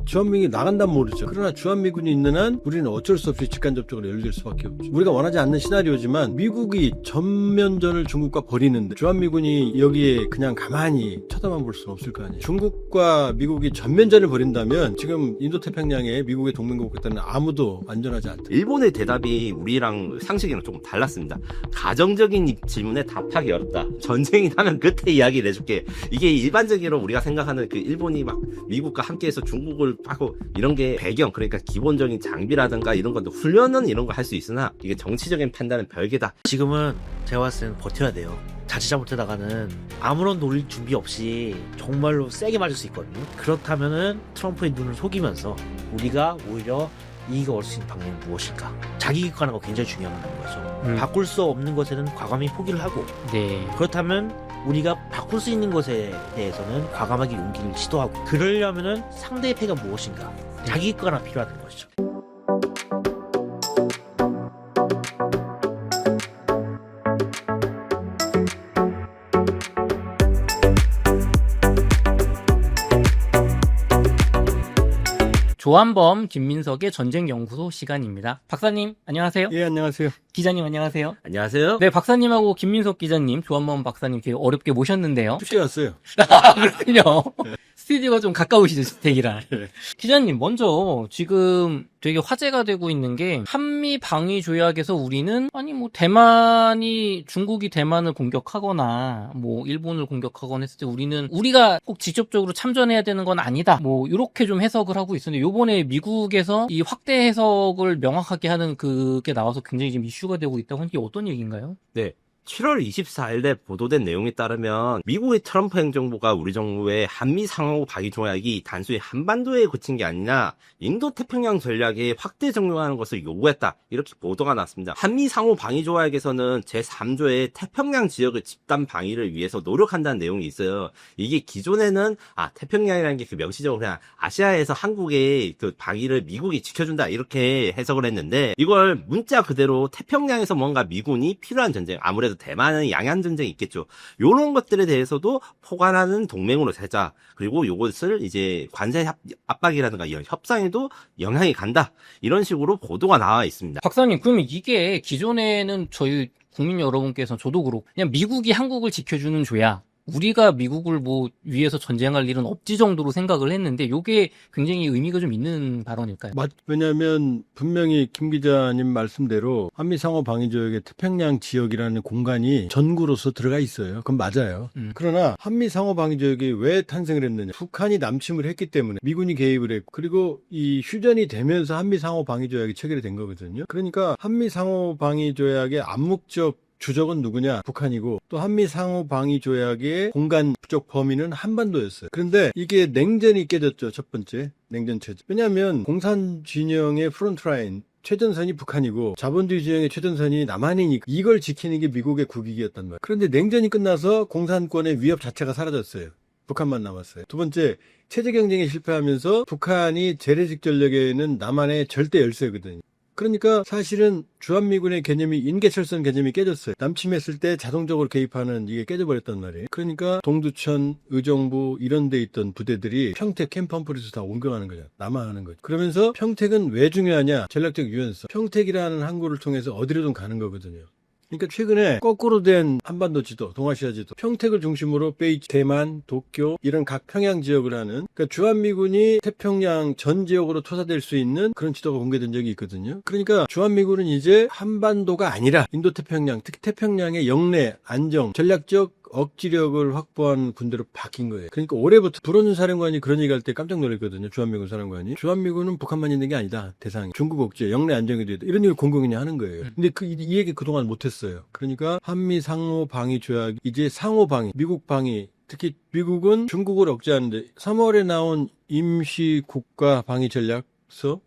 주한미군이 나간다면 모르죠. 그러나 주한미군이 있는 한 우리는 어쩔 수 없이 직간접적으로 연결될 수밖에 없죠. 우리가 원하지 않는 시나리오지만 미국이 전면전을 중국과 벌이는데 주한미군이 여기에 그냥 가만히 쳐다만 볼 수는 없을 거 아니에요. 중국과 미국이 전면전을 벌인다면 지금 인도태평양에 미국의 동맹국가들은 아무도 안전하지 않다. 일본의 대답이 우리랑 상식이랑 조금 달랐습니다. 가정적인 질문에 답하기 어렵다. 전쟁이 나면 그때 이야기를 해줄게. 이게 일반적으로 우리가 생각하는 그 일본이 막 미국과 함께해서 중국을 하고 이런 게 배경, 그러니까 기본적인 장비라든가 이런 것도 훈련은 이런 거 할 수 있으나 이게 정치적인 판단은 별개다. 지금은 제가 봤을 때는 버텨야 돼요. 자칫 잘못하다가는 아무런 노릴 준비 없이 정말로 세게 맞을 수 있거든요. 그렇다면은 트럼프의 눈을 속이면서 우리가 오히려 이익을 얻을 수 있는 방법은 무엇일까? 자기 객관화가 굉장히 중요한 거죠. 바꿀 수 없는 것에는 과감히 포기를 하고, 네. 그렇다면 우리가 바꿀 수 있는 것에 대해서는 과감하게 용기를 시도하고, 그러려면은 상대의 패가 무엇인가? 자기 객관화 필요하다는 것이죠. 조한범, 김민석의 전쟁연구소 시간입니다. 박사님, 안녕하세요. 예, 안녕하세요. 기자님, 안녕하세요. 안녕하세요. 네, 박사님하고 김민석 기자님, 조한범 박사님 되게 어렵게 모셨는데요. 쉽게 왔어요. 그렇군요. 스튜디오가 좀 가까우시죠, 댁이랑. 기자님, 먼저 지금 되게 화제가 되고 있는 게 한미 방위 조약에서 우리는 대만이 중국이 대만을 공격하거나 뭐 일본을 공격하거나 했을 때 우리가 꼭 직접적으로 참전해야 되는 건 아니다. 뭐 이렇게 좀 해석을 하고 있었는데 요번에 미국에서 이 확대 해석을 명확하게 하는 그게 나와서 굉장히 지금 이슈가 되고 있다고 하는 게 어떤 얘기인가요? 네. 7월 24일에 보도된 내용에 따르면 미국의 트럼프 행정부가 우리 정부의 한미 상호 방위 조약이 단순히 한반도에 그친 게 아니라 인도 태평양 전략에 확대 적용하는 것을 요구했다. 이렇게 보도가 났습니다. 한미 상호 방위 조약에서는 제3조의 태평양 지역의 집단 방위를 위해서 노력한다는 내용이 있어요. 이게 기존에는 태평양이라는 게 그 명시적으로 그냥 아시아에서 한국의 그 방위를 미국이 지켜준다 이렇게 해석을 했는데 이걸 문자 그대로 태평양에서 뭔가 미군이 필요한 전쟁, 아무래도 대만은 양안 전쟁이 있겠죠. 요런 것들에 대해서도 포괄하는 동맹으로 세자. 그리고 요것을 이제 관세 압박이라든가 이런 협상에도 영향이 간다. 이런 식으로 보도가 나와 있습니다. 박사님, 그러면 이게 기존에는 저희 국민 여러분께서 저도 그렇고 그냥 미국이 한국을 지켜주는 조약, 우리가 미국을 뭐 위해서 전쟁할 일은 없지 정도로 생각을 했는데 요게 굉장히 의미가 좀 있는 발언일까요? 왜냐하면 분명히 김 기자님 말씀대로 한미 상호 방위 조약의 태평양 지역이라는 공간이 전구로서 들어가 있어요. 그건 맞아요. 그러나 한미 상호 방위 조약이 왜 탄생을 했느냐? 북한이 남침을 했기 때문에 미군이 개입을 했고 그리고 이 휴전이 되면서 한미 상호 방위 조약이 체결이 된 거거든요. 그러니까 한미 상호 방위 조약의 암묵적 주적은 누구냐? 북한이고 또 한미 상호 방위 조약의 공간적 범위는 한반도였어요. 그런데 이게 냉전이 깨졌죠. 첫 번째 냉전 체제. 왜냐하면 공산 진영의 프론트라인 최전선이 북한이고 자본주의 진영의 최전선이 남한이니까 이걸 지키는 게 미국의 국익이었단 말이에요. 그런데 냉전이 끝나서 공산권의 위협 자체가 사라졌어요. 북한만 남았어요. 두 번째, 체제 경쟁에 실패하면서 북한이 재래식 전력에는 남한의 절대 열세거든요. 그러니까 사실은 주한미군의 개념이 인계철선 개념이 깨졌어요. 남침했을 때 자동적으로 개입하는 이게 깨져버렸단 말이에요. 그러니까 동두천, 의정부 이런 데 있던 부대들이 평택 캠프 험프리스 다 옮겨가는 거죠. 남하하는 거죠. 그러면서 평택은 왜 중요하냐? 전략적 유연성. 평택이라는 항구를 통해서 어디로든 가는 거거든요. 그러니까 최근에 거꾸로 된 한반도 지도, 동아시아 지도, 평택을 중심으로 베이징, 대만, 도쿄 이런 각 평양 지역을 하는 그러니까 주한미군이 태평양 전 지역으로 투사될 수 있는 그런 지도가 공개된 적이 있거든요. 그러니까 주한미군은 이제 한반도가 아니라 인도태평양, 특히 태평양의 영내, 안정, 전략적 억지력을 확보한 군대로 바뀐 거예요. 그러니까 올해부터 불원준 사령관이 그런 얘기할 때 깜짝 놀랐거든요. 주한미군 사령관이. 주한미군은 북한만 있는 게 아니다. 대상이. 중국 억제, 영내 안정에도 있다. 이런 얘기를 공공연히 하는 거예요. 근데 이 얘기 그동안 못했어요. 그러니까 한미 상호 방위 조약, 이제 상호 방위, 미국 방위, 특히 미국은 중국을 억제하는데 3월에 나온 임시 국가 방위 전략서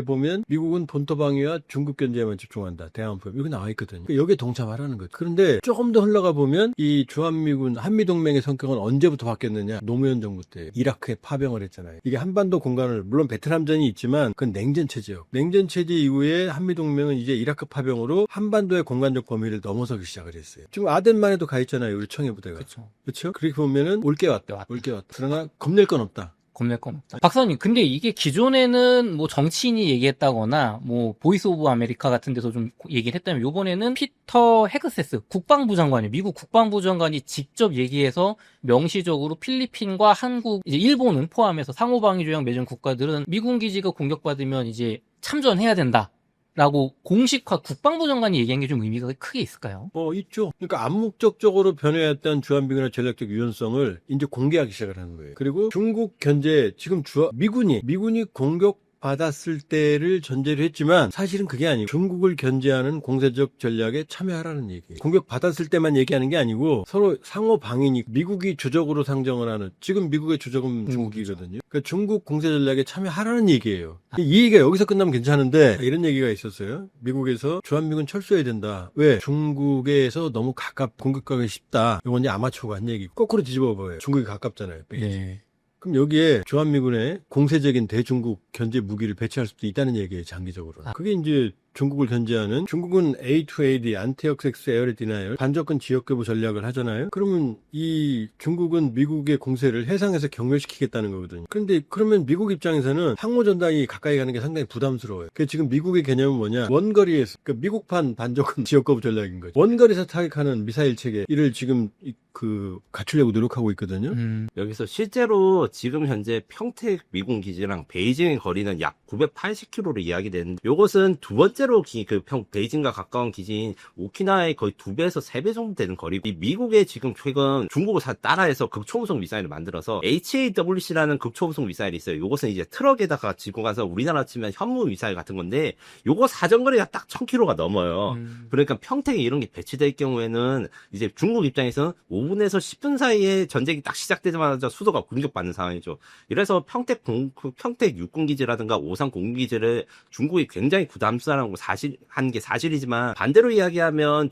보면 미국은 본토 방위와 중국 견제에만 집중한다. 대한포 여기 나와 있거든요. 그러니까 여기에 동참하라는 거죠. 그런데 조금 더 흘러가 보면 이 주한미군 한미동맹의 성격은 언제부터 바뀌었느냐? 노무현 정부 때 이라크에 파병을 했잖아요. 이게 한반도 공간을 물론 베트남전이 있지만 그건 냉전 체제요. 냉전 체제 이후에 한미동맹은 이제 이라크 파병으로 한반도의 공간적 범위를 넘어서기 시작을 했어요. 지금 아덴만 해도 가 있잖아요. 우리 청해 부대가. 그렇죠. 그렇죠? 그렇게 보면은 올 게 왔다. 그러나 겁낼 건 없다. 겁낼 건 없다. 박사님, 근데 이게 기존에는 뭐 정치인이 얘기했다거나 뭐 보이스 오브 아메리카 같은 데서 좀 얘기를 했다면 요번에는 피터 헤그세스 국방부 장관이 미국 국방부 장관이 직접 얘기해서 명시적으로 필리핀과 한국, 이제 일본은 포함해서 상호방위 조약 맺은 국가들은 미군 기지가 공격받으면 이제 참전해야 된다. 라고 공식화 국방부 장관이 얘기한 게 좀 의미가 크게 있을까요? 있죠. 그러니까 암묵적적으로 변해왔던 주한미군의 전략적 유연성을 이제 공개하기 시작을 하는 거예요. 그리고 중국 견제, 지금 미군이 공격 받았을 때를 전제로 했지만 사실은 그게 아니고 중국을 견제하는 공세적 전략에 참여하라는 얘기예요. 공격 받았을 때만 얘기하는 게 아니고 서로 상호 방위니 미국이 주적으로 상정을 하는, 지금 미국의 주적은 중국이거든요. 그러니까 중국 공세 전략에 참여하라는 얘기예요. 이 얘기가 여기서 끝나면 괜찮은데 이런 얘기가 있었어요. 미국에서 주한미군 철수해야 된다. 왜? 중국에서 너무 공격하기 쉽다. 이건 이제 아마추어가 한 얘기. 거꾸로 뒤집어 봐요. 중국이 가깝잖아요. 네. 그럼 여기에 주한미군의 공세적인 대중국 견제 무기를 배치할 수도 있다는 얘기예요, 장기적으로. 그게 이제 중국을 견제하는, 중국은 A2AD, 안티역섹스 에어리 디나이얼, 반접근 지역교부 전략을 하잖아요. 그러면 이 중국은 미국의 공세를 해상에서 경멸시키겠다는 거거든요. 그런데 그러면 미국 입장에서는 항모전단이 가까이 가는 게 상당히 부담스러워요. 그 지금 미국의 개념은 뭐냐? 원거리에서, 그러니까 미국판 반접근 지역거부 전략인 거죠. 원거리에서 타격하는 미사일 체계, 이를 지금 갖추려고 노력하고 있거든요. 여기서 실제로 지금 현재 평택 미군 기지랑 베이징의 거리는 약 980km로 이야기되는데, 요것은 두 번째로 베이징과 가까운 기지인 오키나와의 거의 2배에서 3배 정도 되는 거리고, 이 미국의 지금 최근 중국을 따라해서 극초음속 미사일을 만들어서 HAWC라는 극초음속 미사일이 있어요. 요것은 이제 트럭에다가 지고 가서 우리나라 치면 현무 미사일 같은 건데, 요거 사정거리가 딱 1000km가 넘어요. 그러니까 평택에 이런 게 배치될 경우에는 이제 중국 입장에서는 5분에서 10분 사이에 전쟁이 딱 시작되자마자 수도가 공격받는 상황이죠. 이래서 평택 육군기지라든가 오산 공군기지를 중국이 굉장히 부담스러운 한 게 사실이지만, 반대로 이야기하면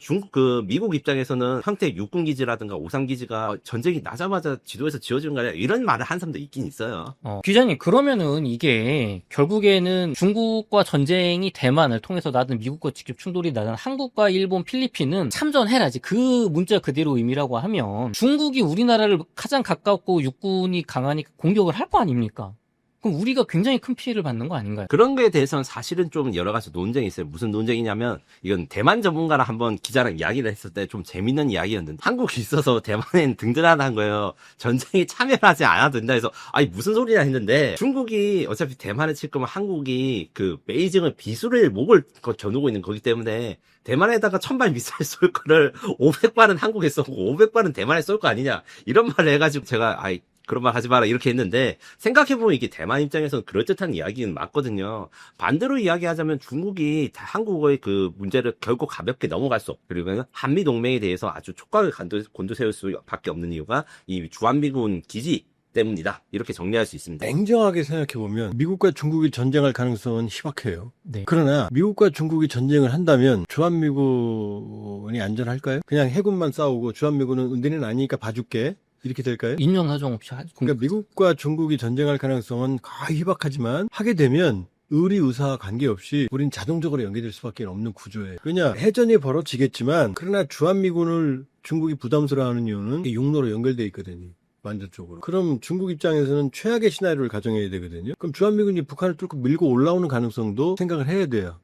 미국 입장에서는 평택 육군기지라든가 오산기지가 전쟁이 나자마자 지도에서 지어지는 거 아니야, 이런 말을 한 사람도 있긴 있어요. 기자님, 그러면은 이게 결국에는 중국과 전쟁이 대만을 통해서 나든 미국과 직접 충돌이 나든 한국과 일본, 필리핀은 참전해라지, 그 문자 그대로 의미라고 하면 중국이 우리나라를 가장 가깝고 육군이 강하니까 공격을 할 거 아닙니까? 그럼 우리가 굉장히 큰 피해를 받는 거 아닌가요? 그런 거에 대해서는 사실은 좀 여러 가지 논쟁이 있어요. 무슨 논쟁이냐면, 이건 대만 전문가랑 한번 기자랑 이야기를 했을 때 좀 재밌는 이야기였는데, 한국이 있어서 대만엔 든든하다는 거예요. 전쟁에 참여를 하지 않아도 된다 해서, 아니 무슨 소리냐 했는데, 중국이 어차피 대만에 칠 거면 한국이 베이징을 비수를 목을 겨누고 있는 거기 때문에 대만에다가 1000발 미사일 쏠 거를 500발은 한국에 쏘고 500발은 대만에 쏠 거 아니냐, 이런 말을 해가지고 제가 그런 말 하지 마라 이렇게 했는데, 생각해보면 이게 대만 입장에서는 그럴듯한 이야기는 맞거든요. 반대로 이야기하자면 중국이 한국의 문제를 결국 가볍게 넘어갈 수 없고, 그리고 한미 동맹에 대해서 아주 촉각을 곤두세울 수밖에 없는 이유가 이 주한미군 기지 때문이다, 이렇게 정리할 수 있습니다. 냉정하게 생각해보면 미국과 중국이 전쟁할 가능성은 희박해요. 네. 그러나 미국과 중국이 전쟁을 한다면 주한미군이 안전할까요? 그냥 해군만 싸우고 주한미군은 은둔은 아니니까 봐줄게, 이렇게 될까요? 인정사정 없이 그러니까 미국과 중국이 전쟁할 가능성은 거의 희박하지만, 하게 되면 의사와 관계없이 우린 자동적으로 연계될 수밖에 없는 구조예요. 왜냐, 해전이 벌어지겠지만, 그러나 주한미군을 중국이 부담스러워하는 이유는 육로로 연결돼 있거든요. 완전적으로. 그럼 중국 입장에서는 최악의 시나리오를 가정해야 되거든요. 그럼 주한미군이 북한을 뚫고 밀고 올라오는 가능성도 생각을 해야 돼요.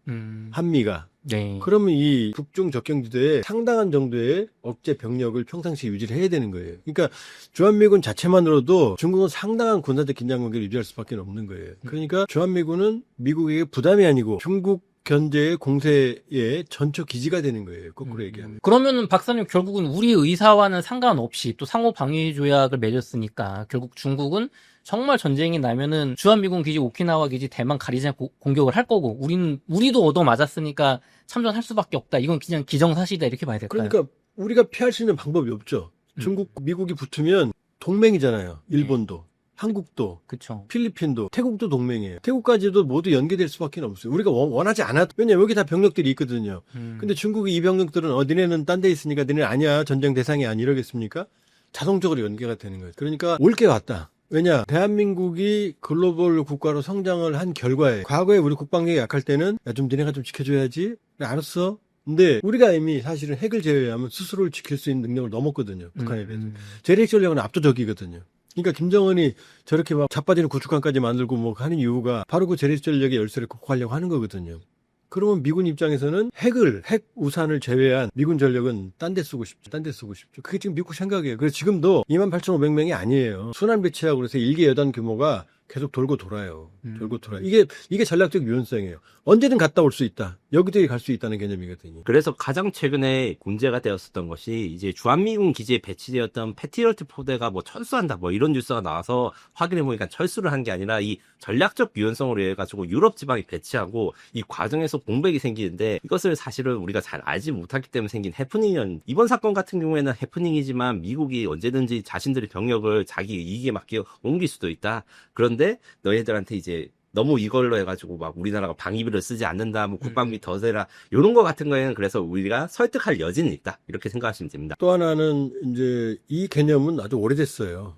한미가. 네. 그러면 이 북중 접경지대에 상당한 정도의 억제 병력을 평상시에 유지를 해야 되는 거예요. 그러니까 주한미군 자체만으로도 중국은 상당한 군사적 긴장 관계를 유지할 수밖에 없는 거예요. 그러니까 주한미군은 미국에게 부담이 아니고 중국 견제의 공세의 전초 기지가 되는 거예요. 거꾸로 얘기하면. 그러면은 박사님, 결국은 우리 의사와는 상관없이 또 상호 방위 조약을 맺었으니까 결국 중국은 정말 전쟁이 나면은 주한미군 기지, 오키나와 기지, 대만 가리지 않고 공격을 할 거고, 우리도 얻어 맞았으니까 참전할 수밖에 없다. 이건 그냥 기정사실이다, 이렇게 봐야 될까요? 그러니까 우리가 피할 수 있는 방법이 없죠. 중국, 미국이 붙으면 동맹이잖아요. 일본도. 한국도, 그쵸. 필리핀도, 태국도 동맹이에요. 태국까지도 모두 연계될 수밖에 없어요. 우리가 원하지 않아도. 왜냐면 여기 다 병력들이 있거든요. 근데 중국이 이 병력들은 니네는 딴 데 있으니까 니네 아니야, 전쟁 대상이 아니, 이러겠습니까? 자동적으로 연계가 되는 거예요. 그러니까 올 게 왔다. 왜냐, 대한민국이 글로벌 국가로 성장을 한 결과에, 과거에 우리 국방력이 약할 때는 좀 니네가 좀 지켜줘야지, 그래, 알았어. 근데 우리가 이미 사실은 핵을 제외하면 스스로를 지킬 수 있는 능력을 넘었거든요. 북한에 비해서. 재래식 전략은 압도적이거든요. 그러니까 김정은이 저렇게 막 자빠지는 구축함까지 만들고 뭐 하는 이유가 바로 그 재래식 전력의 열쇠를 극복하려고 하는 거거든요. 그러면 미군 입장에서는 핵 우산을 제외한 미군 전력은 딴 데 쓰고 싶죠. 딴 데 쓰고 싶죠. 그게 지금 미국 생각이에요. 그래서 지금도 28,500명이 아니에요. 순환 배치하고 그래서 1기 여단 규모가 계속 돌고 돌아요. 돌고 돌아요. 이게 전략적 유연성이에요. 언제든 갔다 올 수 있다. 여기저기 갈 수 있다는 개념이거든요. 그래서 가장 최근에 문제가 되었었던 것이 이제 주한미군 기지에 배치되었던 패트리어트 포대가 뭐 철수한다 뭐 이런 뉴스가 나와서 확인해 보니까 철수를 한 게 아니라 이 전략적 유연성으로 해가지고 유럽 지방에 배치하고 이 과정에서 공백이 생기는데 이것을 사실은 우리가 잘 알지 못했기 때문에 생긴 해프닝이었는데 이번 사건 같은 경우에는 해프닝이지만 미국이 언제든지 자신들의 병력을 자기 이익에 맞게 옮길 수도 있다. 그런데 너희들한테 이제 너무 이걸로 해가지고 막 우리나라가 방위비를 쓰지 않는다, 뭐 국방비 더 세라 이런 거 같은 거에는 그래서 우리가 설득할 여지는 있다 이렇게 생각하시면 됩니다. 또 하나는 이제 이 개념은 아주 오래됐어요.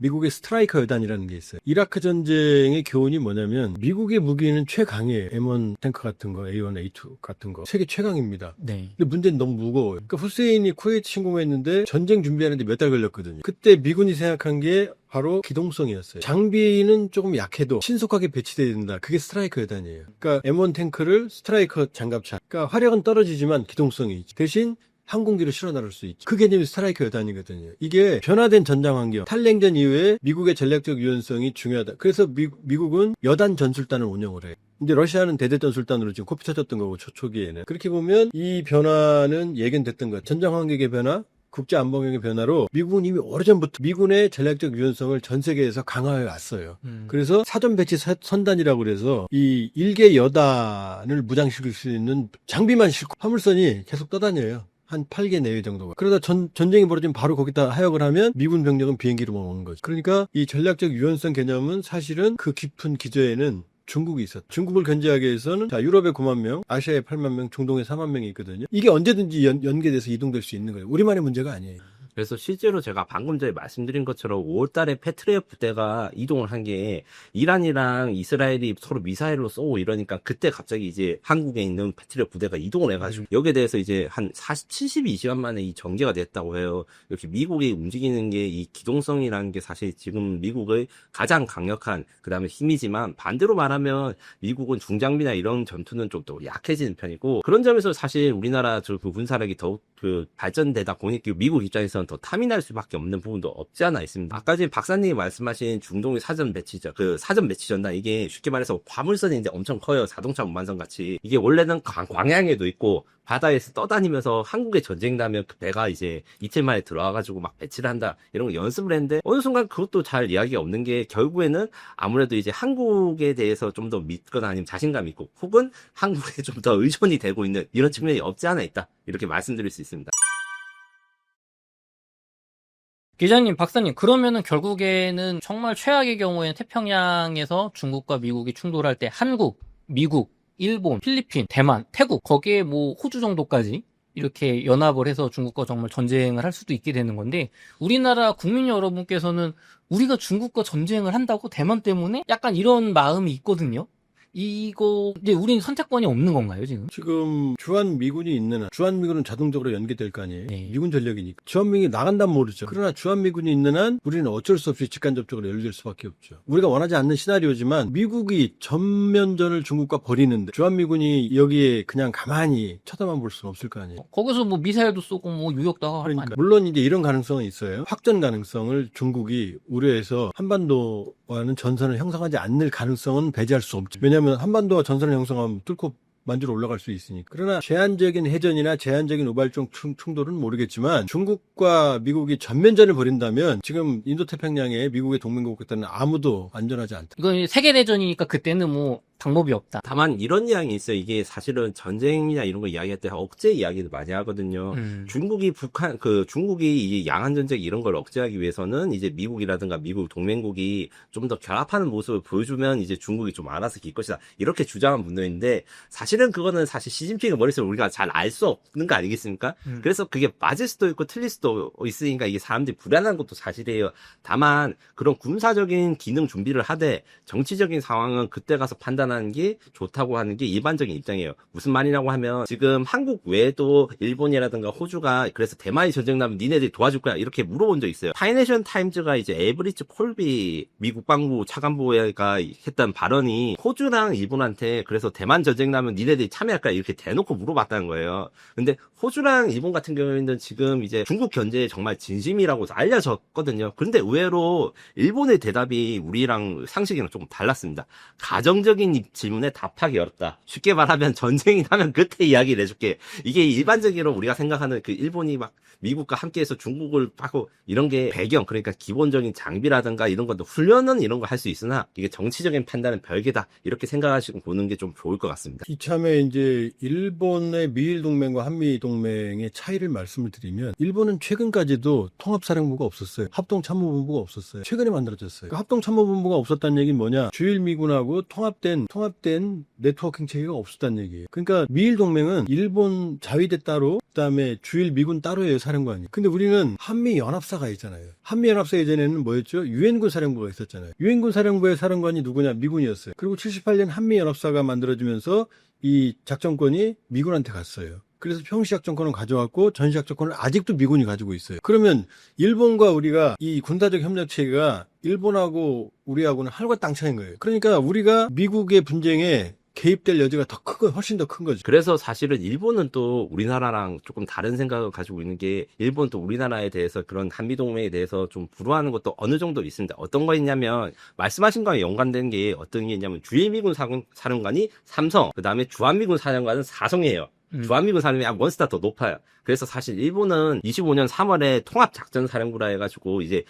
미국의 스트라이커 여단이라는 게 있어요. 이라크 전쟁의 교훈이 뭐냐면 미국의 무기는 최강이에요. M1 탱크 같은 거, A1, A2 같은 거 세계 최강입니다. 네. 근데 문제는 너무 무거워요. 그러니까 후세인이 쿠웨이트 침공했는데 전쟁 준비하는데 몇 달 걸렸거든요. 그때 미군이 생각한 게 바로 기동성이었어요. 장비는 조금 약해도 신속하게 배치돼야 된다. 그게 스트라이커 여단이에요. 그러니까 M1 탱크를 스트라이커 장갑차. 그러니까 화력은 떨어지지만 기동성이 있지. 대신 항공기로 실어 나를 수 있죠. 그 개념이 스트라이커 여단이거든요. 이게 변화된 전장 환경, 탈냉전 이후에 미국의 전략적 유연성이 중요하다. 그래서 미국은 여단 전술단을 운영을 해요. 근데 러시아는 대대 전술단으로 지금 코피 쳐졌던 거고 초기에는. 그렇게 보면 이 변화는 예견됐던 거예요. 전장 환경의 변화, 국제안보경의 변화로 미국은 이미 오래전부터 미군의 전략적 유연성을 전 세계에서 강화해 왔어요. 그래서 사전 배치 선단이라고 그래서 이 일개 여단을 무장시킬 수 있는 장비만 싣고 화물선이 계속 떠다녀요. 한 8개 내외 정도가. 그러다 전쟁이 벌어지면 바로 거기다 하역을 하면 미군 병력은 비행기로만 오는 거죠. 그러니까 이 전략적 유연성 개념은 사실은 그 깊은 기저에는 중국이 있었다. 중국을 견제하기 위해서는 자 유럽에 9만 명, 아시아에 8만 명, 중동에 4만 명이 있거든요. 이게 언제든지 연계돼서 이동될 수 있는 거예요. 우리만의 문제가 아니에요. 그래서 실제로 제가 방금 전에 말씀드린 것처럼 5월달에 패트리어트 부대가 이동을 한 게 이란이랑 이스라엘이 서로 미사일로 쏘고 이러니까 그때 갑자기 이제 한국에 있는 패트리어트 부대가 이동을 해가지고 여기에 대해서 이제 한 72시간 만에 이 전개가 됐다고 해요. 이렇게 미국이 움직이는 게 이 기동성이라는 게 사실 지금 미국의 가장 강력한 그다음에 힘이지만 반대로 말하면 미국은 중장비나 이런 전투는 좀 더 약해지는 편이고 그런 점에서 사실 우리나라 그 군사력이 더욱 그 발전되다 보니까 미국 입장에서는 더 탐이 날 수밖에 없는 부분도 없지 않아 있습니다. 아까 지금 박사님이 말씀하신 중동의 사전 배치전, 그 사전 배치 전단 이게 쉽게 말해서 화물선이 이제 엄청 커요. 자동차 운반선 같이. 이게 원래는 광양에도 있고 바다에서 떠다니면서 한국에 전쟁 나면 그 배가 이제 이틀 만에 들어와가지고 막 배치를 한다 이런 거 연습을 했는데 어느 순간 그것도 잘 이야기가 없는 게 결국에는 아무래도 이제 한국에 대해서 좀 더 믿거나 아니면 자신감 있고 혹은 한국에 좀 더 의존이 되고 있는 이런 측면이 없지 않아 있다 이렇게 말씀드릴 수 있습니다. 기자님, 박사님, 그러면은 결국에는 정말 최악의 경우에는 태평양에서 중국과 미국이 충돌할 때 한국, 미국, 일본, 필리핀, 대만, 태국, 거기에 뭐 호주 정도까지 이렇게 연합을 해서 중국과 정말 전쟁을 할 수도 있게 되는 건데 우리나라 국민 여러분께서는 우리가 중국과 전쟁을 한다고 대만 때문에 약간 이런 마음이 있거든요. 이거 이제 우리는 선택권이 없는 건가요 지금? 지금 주한미군이 있는 한 주한미군은 자동적으로 연계될 거 아니에요. 네. 미군 전력이니까. 주한미군이 나간다면 모르죠. 그러나 주한미군이 있는 한 우리는 어쩔 수 없이 직간접적으로 연결될 수밖에 없죠. 우리가 원하지 않는 시나리오지만 미국이 전면전을 중국과 벌이는데 주한미군이 여기에 그냥 가만히 쳐다만 볼 수는 없을 거 아니에요. 거기서 뭐 미사일도 쏘고 뭐 유역도 하고 하는 거 그러니까 물론 이제 이런 가능성은 있어요. 확전 가능성을 중국이 우려해서 한반도와는 전선을 형성하지 않을 가능성은 배제할 수 없죠. 왜냐하면 한반도와 전선을 형성하면 뚫고 만주로 올라갈 수 있으니까. 그러나 제한적인 해전이나 제한적인 우발적 충돌은 모르겠지만 중국과 미국이 전면전을 벌인다면 지금 인도태평양에 미국의 동맹국가들은 아무도 안전하지 않다. 이건 세계대전이니까 그때는 뭐 방법이 없다. 다만 이런 이야기 있어요. 이게 사실은 전쟁이나 이런 거 이야기할 때 억제 이야기도 많이 하거든요. 중국이 중국이 이 양안 전쟁 이런 걸 억제하기 위해서는 이제 미국이라든가 미국 동맹국이 좀 더 결합하는 모습을 보여주면 이제 중국이 좀 알아서 길 것이다. 이렇게 주장한 분도 있는데 사실은 그거는 사실 시진핑의 머릿속에 우리가 잘 알 수 없는 거 아니겠습니까? 그래서 그게 맞을 수도 있고 틀릴 수도 있으니까 이게 사람들이 불안한 것도 사실이에요. 다만 그런 군사적인 기능 준비를 하되 정치적인 상황은 그때 가서 판단 판단하는 게 좋다고 하는 게 일반적인 입장이에요. 무슨 말이냐고 하면 지금 한국 외에도 일본이라든가 호주가 그래서 대만이 전쟁 나면 니네들이 도와줄 거야 이렇게 물어본 적 있어요. 파이낸셜 타임즈가 이제 에브리지 콜비 미국 방부 차관보가 했던 발언이 호주랑 일본한테 그래서 대만 전쟁 나면 니네들이 참여할 거야 이렇게 대놓고 물어봤다는 거예요. 근데 호주랑 일본 같은 경우에는 지금 이제 중국 견제에 정말 진심이라고 알려졌거든요. 그런데 의외로 일본의 대답이 우리랑 상식이랑 조금 달랐습니다. 가정적인 질문에 답하기 어렵다. 쉽게 말하면 전쟁이 나면 그때 이야기를 해줄게. 이게 일반적으로 우리가 생각하는 그 일본이 막 미국과 함께해서 중국을 하고 이런 게 배경 그러니까 기본적인 장비라든가 이런 것도 훈련은 이런 거 할 수 있으나 이게 정치적인 판단은 별개다 이렇게 생각하시고 보는 게 좀 좋을 것 같습니다. 이참에 이제 일본의 미일 동맹과 한미 동맹의 차이를 말씀을 드리면 일본은 최근까지도 통합사령부가 없었어요. 합동참모본부가 없었어요. 최근에 만들어졌어요. 그 합동참모본부가 없었다는 얘기는 뭐냐? 주일 미군하고 통합된 네트워킹 체계가 없었다는 얘기예요. 그러니까 미일 동맹은 일본 자위대 따로 그다음에 주일 미군 따로예요, 사령관이. 근데 우리는 한미 연합사가 있잖아요. 한미 연합사 예전에는 뭐였죠? 유엔군 사령부가 있었잖아요. 유엔군 사령부의 사령관이 누구냐? 미군이었어요. 그리고 78년 한미 연합사가 만들어지면서 이 작전권이 미군한테 갔어요. 그래서 평시작전권을 가져왔고 전시작전권을 아직도 미군이 가지고 있어요. 그러면 일본과 우리가 이 군사적 협력 체계가 일본하고 우리하고는 하늘과 땅 차이인 거예요. 그러니까 우리가 미국의 분쟁에 개입될 여지가 더 크고 훨씬 더 큰 거죠. 그래서 사실은 일본은 또 우리나라랑 조금 다른 생각을 가지고 있는 게 일본 또 우리나라에 대해서 그런 한미동맹에 대해서 좀 불호하는 것도 어느 정도 있습니다. 어떤 거 있냐면 말씀하신 거에 연관된 게 어떤 게 있냐면 주일미군 사령관이 3성, 그 다음에 주한미군 사령관은 4성이에요. 주한미군 사령관이 원스타 더 높아요. 그래서 사실 일본은 25년 3월에 통합작전사령부라 해가지고 이제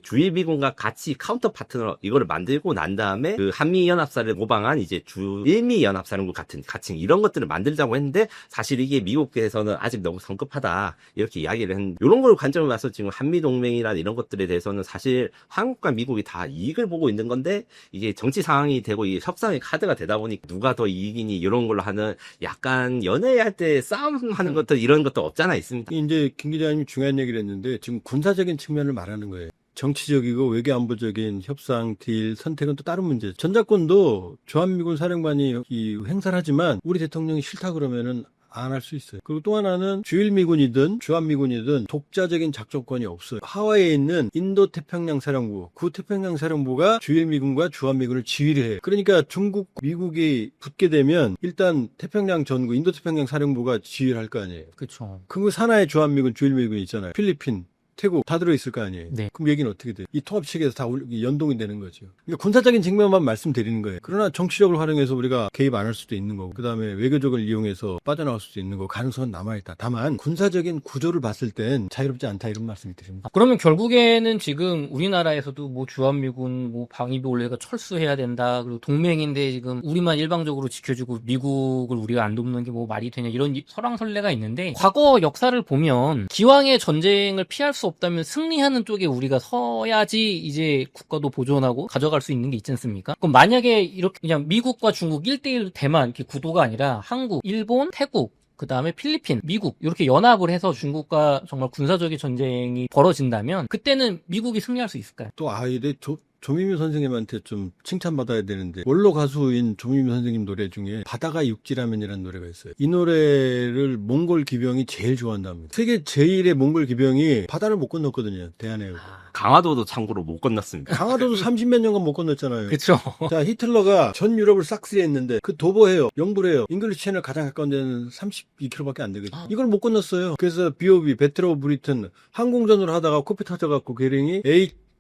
주일미군과 같이 카운터 파트너 이거를 만들고 난 다음에 그 한미연합사를 모방한 이제 주일미연합사령부 같은 가칭 이런 것들을 만들자고 했는데 사실 이게 미국에서는 아직 너무 성급하다 이렇게 이야기를 했는데 이런 걸 관점을 봐서 지금 한미동맹이나 이런 것들에 대해서는 사실 한국과 미국이 다 이익을 보고 있는 건데 이게 정치 상황이 되고 이게 협상의 카드가 되다 보니 누가 더 이익이니 이런 걸로 하는 약간 연애할 때 싸움하는 것들 이런 것도 없잖아 있습니다. 이제 김 기자님이 중요한 얘기를 했는데 지금 군사적인 측면을 말하는 거예요. 정치적이고 외교안보적인 협상, 딜, 선택은 또 다른 문제. 전작권도 주한미군 사령관이 이 행사를 하지만 우리 대통령이 싫다 그러면은 안 할 수 있어요. 그리고 또 하나는 주일미군이든 주한미군이든 독자적인 작전권이 없어요. 하와이에 있는 인도태평양 사령부, 그 태평양 사령부가 주일미군과 주한미군을 지휘를 해요. 그러니까 중국, 미국이 붙게 되면 일단 태평양 전구, 인도태평양 사령부가 지휘를 할 거 아니에요. 그렇죠. 그 산하에 주한미군, 주일미군 있잖아요. 필리핀, 태국 다 들어있을 거 아니에요. 네. 그럼 얘기는 어떻게 돼요? 이 통합체계에서 다 연동이 되는 거죠. 그러니까 군사적인 측면만 말씀드리는 거예요. 그러나 정치력을 활용해서 우리가 개입 안 할 수도 있는 거고 그다음에 외교적을 이용해서 빠져나올 수도 있는 거고 가능성은 남아있다. 다만 군사적인 구조를 봤을 땐 자유롭지 않다 이런 말씀을 드립니다. 그러면 결국에는 지금 우리나라에서도 뭐 주한미군, 뭐 방위비 원래가 철수해야 된다. 그리고 동맹인데 지금 우리만 일방적으로 지켜주고 미국을 우리가 안 돕는 게 뭐 말이 되냐 이런 설왕설래가 있는데 과거 역사를 보면 기왕의 전쟁을 피할 수 없다면 승리하는 쪽에 우리가 서야지 이제 국가도 보존하고 가져갈 수 있는 게 있지 않습니까? 그럼 만약에 이렇게 그냥 미국과 중국 1대1 대만 이렇게 구도가 아니라 한국, 일본, 태국 그 다음에 필리핀, 미국 이렇게 연합을 해서 중국과 정말 군사적인 전쟁이 벌어진다면 그때는 미국이 승리할 수 있을까요? 또 조미미 선생님한테 좀 칭찬받아야 되는데 원로 가수인 조미미 선생님 노래 중에 바다가 육지라면이라는 노래가 있어요. 이 노래를 몽골 기병이 제일 좋아한답니다. 세계 제1의 몽골 기병이 바다를 못 건넜거든요. 대한해협. 강화도도 참고로 못 건넜습니다. 강화도도 30몇 년간 못 건넜잖아요. 그렇죠. 자, 히틀러가 전 유럽을 싹쓸이했는데 그 도보해요, 영불해요, 잉글리시 채널 가장 가까운 데는 32km밖에 안 되거든요. 이걸 못 건넜어요. 그래서 BOB, 배틀 오브 브리튼 항공전으로 하다가 코피 터져갖고 괴링이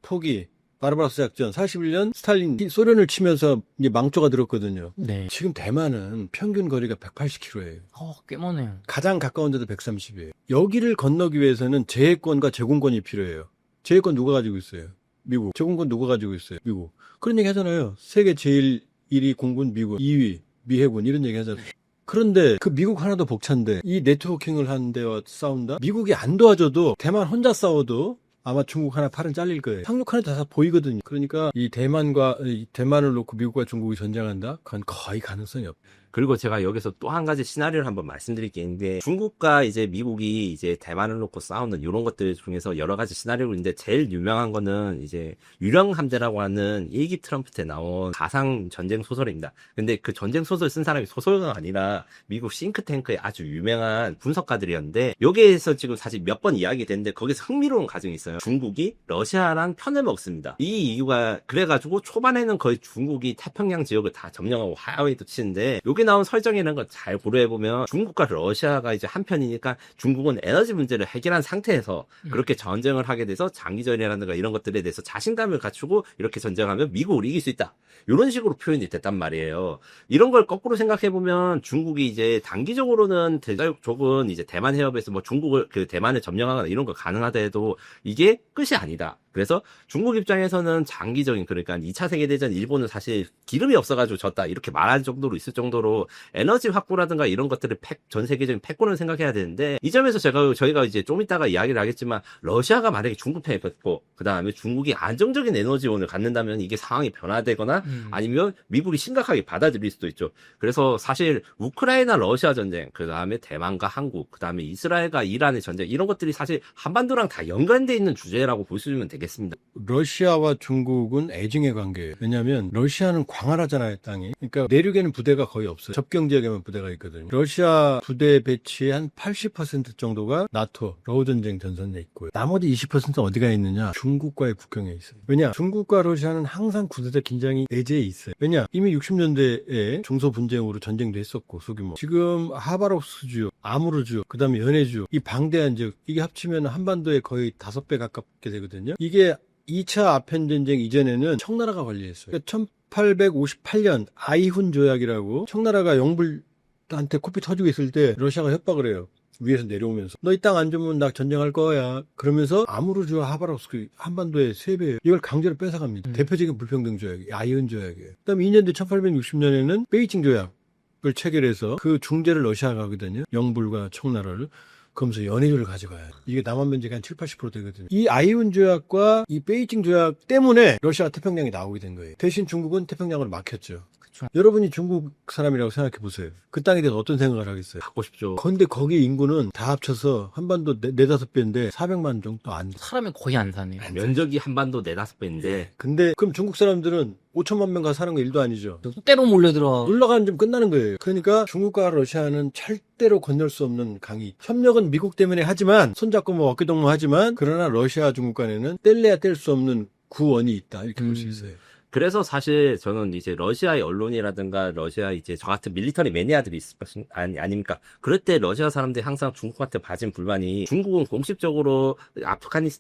포기 바르바로스 작전 41년 스탈린 소련을 치면서 이제 망조가 들었거든요. 네. 지금 대만은 평균 거리가 180km예요. 꽤 머네요. 가장 가까운 데도 130이에요. 여기를 건너기 위해서는 제해권과 제공권이 필요해요. 제해권 누가 가지고 있어요? 미국. 제공권 누가 가지고 있어요? 미국. 그런 얘기 하잖아요. 세계 제일 1위 공군 미국, 2위 미해군 이런 얘기 하잖아요. 그런데 그 미국 하나도 벅찬데 이 네트워킹을 하는 데와 싸운다? 미국이 안 도와줘도 대만 혼자 싸워도 아마 중국 하나 팔은 잘릴 거예요. 상륙하는 데 다 보이거든요. 그러니까 이 대만을 놓고 미국과 중국이 전쟁한다? 그건 거의 가능성이 없어요. 그리고 제가 여기서 또 한 가지 시나리오를 한번 말씀드릴 게 있는데, 중국과 이제 미국이 이제 대만을 놓고 싸우는 이런 것들 중에서 여러 가지 시나리오가 있는데, 제일 유명한 거는 이제 유령함대라고 하는 일기 트럼프 때 나온 가상 전쟁 소설입니다. 근데 그 전쟁 소설 쓴 사람이 소설가가 아니라 미국 싱크탱크의 아주 유명한 분석가들이었는데, 여기에서 지금 사실 몇 번 이야기됐는데 거기서 흥미로운 과정이 있어요. 중국이 러시아랑 편을 먹습니다. 이 이유가 그래가지고 초반에는 거의 중국이 태평양 지역을 다 점령하고 하와이도 치는데, 여기 나온 설정이라는 걸 잘 고려해보면 중국과 러시아가 이제 한편이니까 중국은 에너지 문제를 해결한 상태에서 그렇게 전쟁을 하게 돼서 장기전이라든가 이런 것들에 대해서 자신감을 갖추고 이렇게 전쟁하면 미국을 이길 수 있다. 이런 식으로 표현이 됐단 말이에요. 이런 걸 거꾸로 생각해보면 중국이 이제 단기적으로는 대륙적은 이제 대만 해협에서 뭐 중국을 그 대만을 점령하거나 이런 거 가능하다 해도 이게 끝이 아니다. 그래서 중국 입장에서는 장기적인, 그러니까 2차 세계대전 일본은 사실 기름이 없어가지고 졌다 이렇게 말할 정도로 있을 정도로 에너지 확보라든가 이런 것들을 전 세계적인 패권을 생각해야 되는데, 이 점에서 저희가 이제 좀 이따가 이야기를 하겠지만, 러시아가 만약에 중국 편에 섰고 그 다음에 중국이 안정적인 에너지원을 갖는다면 이게 상황이 변화되거나 아니면 미국이 심각하게 받아들일 수도 있죠. 그래서 사실 우크라이나 러시아 전쟁, 그 다음에 대만과 한국, 그 다음에 이스라엘과 이란의 전쟁, 이런 것들이 사실 한반도랑 다 연관돼 있는 주제라고 보시면 되겠습니다. 러시아와 중국은 애증의 관계예요. 왜냐하면 러시아는 광활하잖아요, 땅이. 그러니까 내륙에는 부대가 거의 없어요. 접경 지역에만 부대가 있거든요. 러시아 부대 배치의 한 80% 정도가 나토, 러우전쟁 전선에 있고요. 나머지 20%는 어디가 있느냐? 중국과의 국경에 있어요. 왜냐? 중국과 러시아는 항상 구도적 긴장이 내재해 있어요. 왜냐? 이미 60년대에 중소 분쟁으로 전쟁도 했었고, 소규모. 지금 하바롭스주, 아무르주, 그 다음에 연해주, 이 방대한 지역, 이게 합치면 한반도에 거의 5배 가깝게 되거든요. 이게 2차 아편전쟁 이전에는 청나라가 관리했어요. 그러니까 1858년 아이훈 조약이라고, 청나라가 영불한테 코피 터지고 있을 때 러시아가 협박을 해요. 위에서 내려오면서 너 이 땅 안 주면 나 전쟁할 거야. 그러면서 아무르주와 하바롭스크 한반도의 3배예요. 이걸 강제로 뺏어갑니다. 대표적인 불평등 조약이 아이훈 조약이에요. 그다음에 2년 뒤 1860년에는 베이징 조약을 체결해서 그 중재를 러시아가 하거든요. 영불과 청나라를. 그러면서 연해주를 가져가요. 이게 남한 면적이 한 70-80% 되거든요. 이 아이훈 조약과 이 베이징 조약 때문에 러시아가 태평양에 나오게 된 거예요. 대신 중국은 태평양으로 막혔죠. 그쵸. 여러분이 중국 사람이라고 생각해 보세요. 그 땅에 대해서 어떤 생각을 하겠어요? 갖고 싶죠. 근데 거기 인구는 다 합쳐서 한반도 4-5배인데 400만 정도 안 돼. 사람이 거의 안 사네요. 면적이 한반도 4-5배인데 근데 그럼 중국 사람들은 5천만 명 가 사는 거 일도 아니죠. 때로 몰려들어. 놀러 가는 좀 끝나는 거예요. 그러니까 중국과 러시아는 절대로 건널 수 없는 강이. 협력은 미국 때문에 하지만 손잡고 뭐 어깨동무 하지만, 그러나 러시아 중국 간에는 뗄래야 뗄 수 없는 구원이 있다. 이렇게 볼 수 있어요. 그래서 사실 저는 이제 러시아의 언론이라든가 러시아 이제 저 같은 밀리터리 매니아들이 있을 것 아닙니까? 그럴 때 러시아 사람들이 항상 중국한테 가진 불만이, 중국은 공식적으로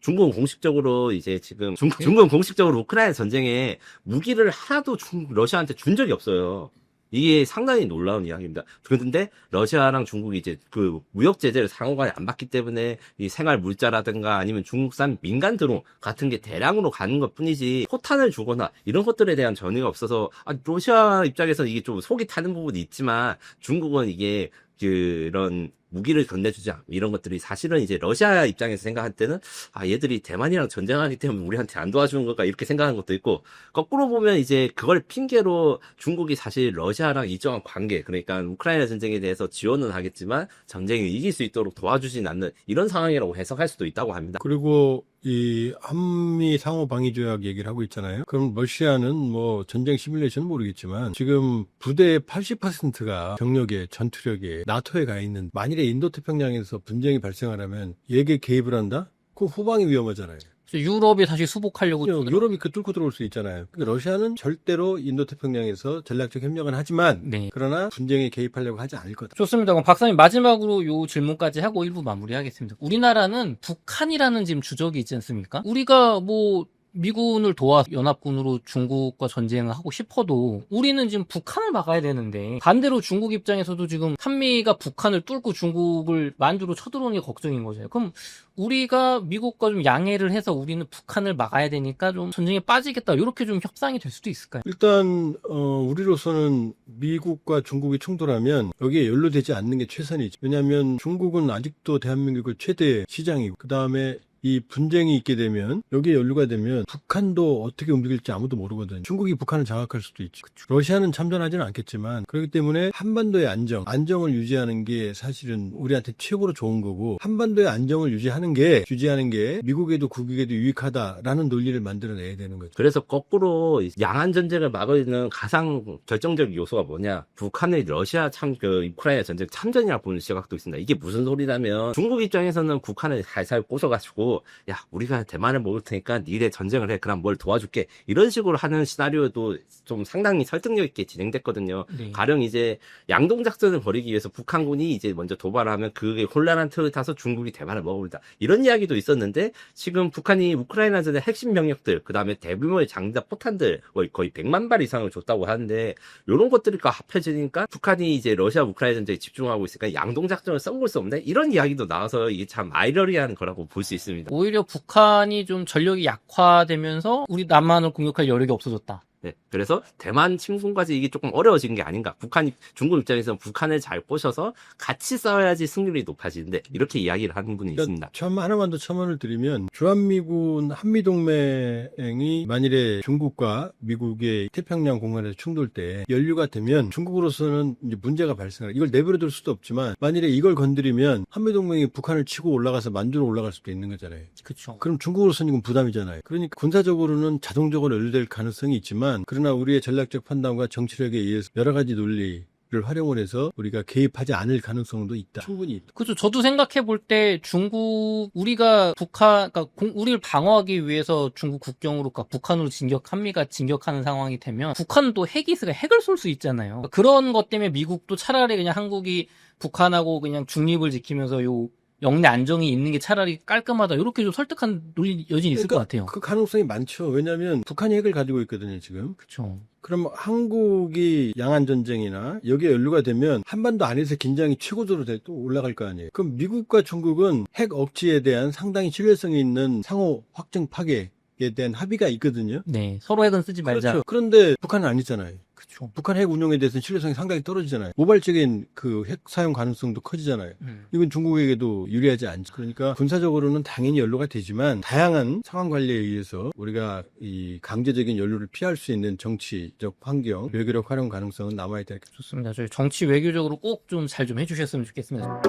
중국은 공식적으로 이제 지금 중국은 공식적으로 우크라이나 전쟁에 무기를 하나도 러시아한테 준 적이 없어요. 이게 상당히 놀라운 이야기입니다. 그런데 러시아랑 중국이 이제 그 무역 제재를 상호간에 안 받기 때문에 이 생활 물자라든가 아니면 중국산 민간 드론 같은 게 대량으로 가는 것 뿐이지, 포탄을 주거나 이런 것들에 대한 전의가 없어서, 러시아 입장에서는 이게 좀 속이 타는 부분이 있지만, 중국은 이게 그런 무기를 건네주자 이런 것들이 사실은 이제 러시아 입장에서 생각할 때는 얘들이 대만이랑 전쟁하기 때문에 우리한테 안 도와주는 걸까 이렇게 생각하는 것도 있고, 거꾸로 보면 이제 그걸 핑계로 중국이 사실 러시아랑 일정한 관계, 그러니까 우크라이나 전쟁에 대해서 지원은 하겠지만 전쟁을 이길 수 있도록 도와주진 않는 이런 상황이라고 해석할 수도 있다고 합니다. 그리고 이 한미 상호 방위 조약 얘기를 하고 있잖아요. 그럼 러시아는 뭐 전쟁 시뮬레이션은 모르겠지만 지금 부대의 80%가 병력에, 전투력에 나토에 가 있는, 만일에 인도 태평양에서 분쟁이 발생하려면 얘게 개입을 한다? 그럼 후방이 위험하잖아요. 유럽이 다시 수복하려고. 유럽이 그 뚫고 들어올 수 있잖아요. 그러니까 러시아는 절대로 인도 태평양에서 전략적 협력은 하지만, 네. 그러나 분쟁에 개입하려고 하지 않을 거다. 좋습니다. 그럼 박사님 마지막으로 요 질문까지 하고 1부 마무리하겠습니다. 우리나라는 북한이라는 지금 주적이 있지 않습니까? 우리가 뭐 미군을 도와 연합군으로 중국과 전쟁을 하고 싶어도 우리는 지금 북한을 막아야 되는데, 반대로 중국 입장에서도 지금 한미가 북한을 뚫고 중국을 만주로 쳐들어오는 게 걱정인 거죠. 그럼 우리가 미국과 좀 양해를 해서 우리는 북한을 막아야 되니까 좀 전쟁에 빠지겠다, 이렇게 좀 협상이 될 수도 있을까요? 일단 우리로서는 미국과 중국이 충돌하면 여기에 연루되지 않는 게 최선이죠. 왜냐하면 중국은 아직도 대한민국의 최대 시장이고, 그 다음에 이 분쟁이 있게 되면 여기에 연루가 되면 북한도 어떻게 움직일지 아무도 모르거든요. 중국이 북한을 장악할 수도 있지. 러시아는 참전하지는 않겠지만 그렇기 때문에 한반도의 안정을 유지하는 게 사실은 우리한테 최고로 좋은 거고 한반도의 안정을 유지하는 게 미국에도 국익에도 유익하다라는 논리를 만들어내야 되는 거죠. 그래서 거꾸로 양안 전쟁을 막는 가장 결정적 요소가 뭐냐? 북한의 러시아 우크라이나 전쟁 참전이라고 보는 시각도 있습니다. 이게 무슨 소리냐면 중국 입장에서는 북한을 살살 꼬셔가지고 야 우리가 대만을 먹을 테니까 니네 전쟁을 해. 그럼 뭘 도와줄게. 이런 식으로 하는 시나리오도 좀 상당히 설득력 있게 진행됐거든요. 네. 가령 이제 양동 작전을 벌이기 위해서 북한군이 이제 먼저 도발하면 그게 혼란한 틀을 타서 중국이 대만을 먹어버린다. 이런 이야기도 있었는데 지금 북한이 우크라이나전의 핵심 병력들 그다음에 대규모의 장기자 포탄들 거의 100만 발 이상을 줬다고 하는데 이런 것들과 합해지니까 북한이 이제 러시아 우크라이나 전쟁에 집중하고 있으니까 양동 작전을 써볼 수 없네. 이런 이야기도 나와서 이게 참 아이러니한 거라고 볼 수 있습니다. 오히려 북한이 좀 전력이 약화되면서 우리 남한을 공격할 여력이 없어졌다. 네, 그래서 대만 침공까지 이게 조금 어려워진 게 아닌가. 중국 입장에서는 북한을 잘 꼬셔서 같이 싸워야지 승률이 높아지는데 이렇게 이야기를 하는 분이 있습니다. 하나만 더 첨언을 드리면 주한미군 한미동맹이 만일에 중국과 미국의 태평양 공간에서 충돌 때 연류가 되면 중국으로서는 이제 문제가 발생을 이걸 내버려둘 수도 없지만 만일에 이걸 건드리면 한미동맹이 북한을 치고 올라가서 만주로 올라갈 수도 있는 거잖아요. 그렇죠. 그럼 중국으로서는 이건 부담이잖아요. 그러니까 군사적으로는 자동적으로 연루될 가능성이 있지만 그러나 우리의 전략적 판단과 정치력에 의해서 여러 가지 논리를 활용을 해서 우리가 개입하지 않을 가능성도 있다. 충분히 있다. 그렇죠. 저도 생각해 볼 때 우리가 그러니까 우리를 방어하기 위해서 중국 국경으로, 그러니까 북한으로 한미가 진격하는 상황이 되면 북한도 핵을 쏠 수 있잖아요. 그런 것 때문에 미국도 차라리 그냥 한국이 북한하고 그냥 중립을 지키면서 영내 안정이 있는 게 차라리 깔끔하다. 이렇게 좀 설득한 논리 여진이 있을 것 같아요. 그 가능성이 많죠. 왜냐하면 북한이 핵을 가지고 있거든요, 지금. 그렇죠. 그럼 한국이 양안 전쟁이나 여기에 연루가 되면 한반도 안에서 긴장이 최고조로 또 올라갈 거 아니에요. 그럼 미국과 중국은 핵 억지에 대한 상당히 신뢰성이 있는 상호 확정 파괴에 대한 합의가 있거든요. 네, 서로 핵은 쓰지 말자. 그렇죠. 그런데 북한은 아니잖아요. 그렇죠. 북한 핵 운용에 대해서는 신뢰성이 상당히 떨어지잖아요. 모발적인 그 핵 사용 가능성도 커지잖아요. 이건 중국에게도 유리하지 않죠. 그러니까 군사적으로는 당연히 연루가 되지만 다양한 상황 관리에 의해서 우리가 이 강제적인 연루를 피할 수 있는 정치적 환경, 외교력 활용 가능성은 남아있다. 좋습니다. 저희 정치 외교적으로 꼭 좀 잘 좀 해주셨으면 좋겠습니다.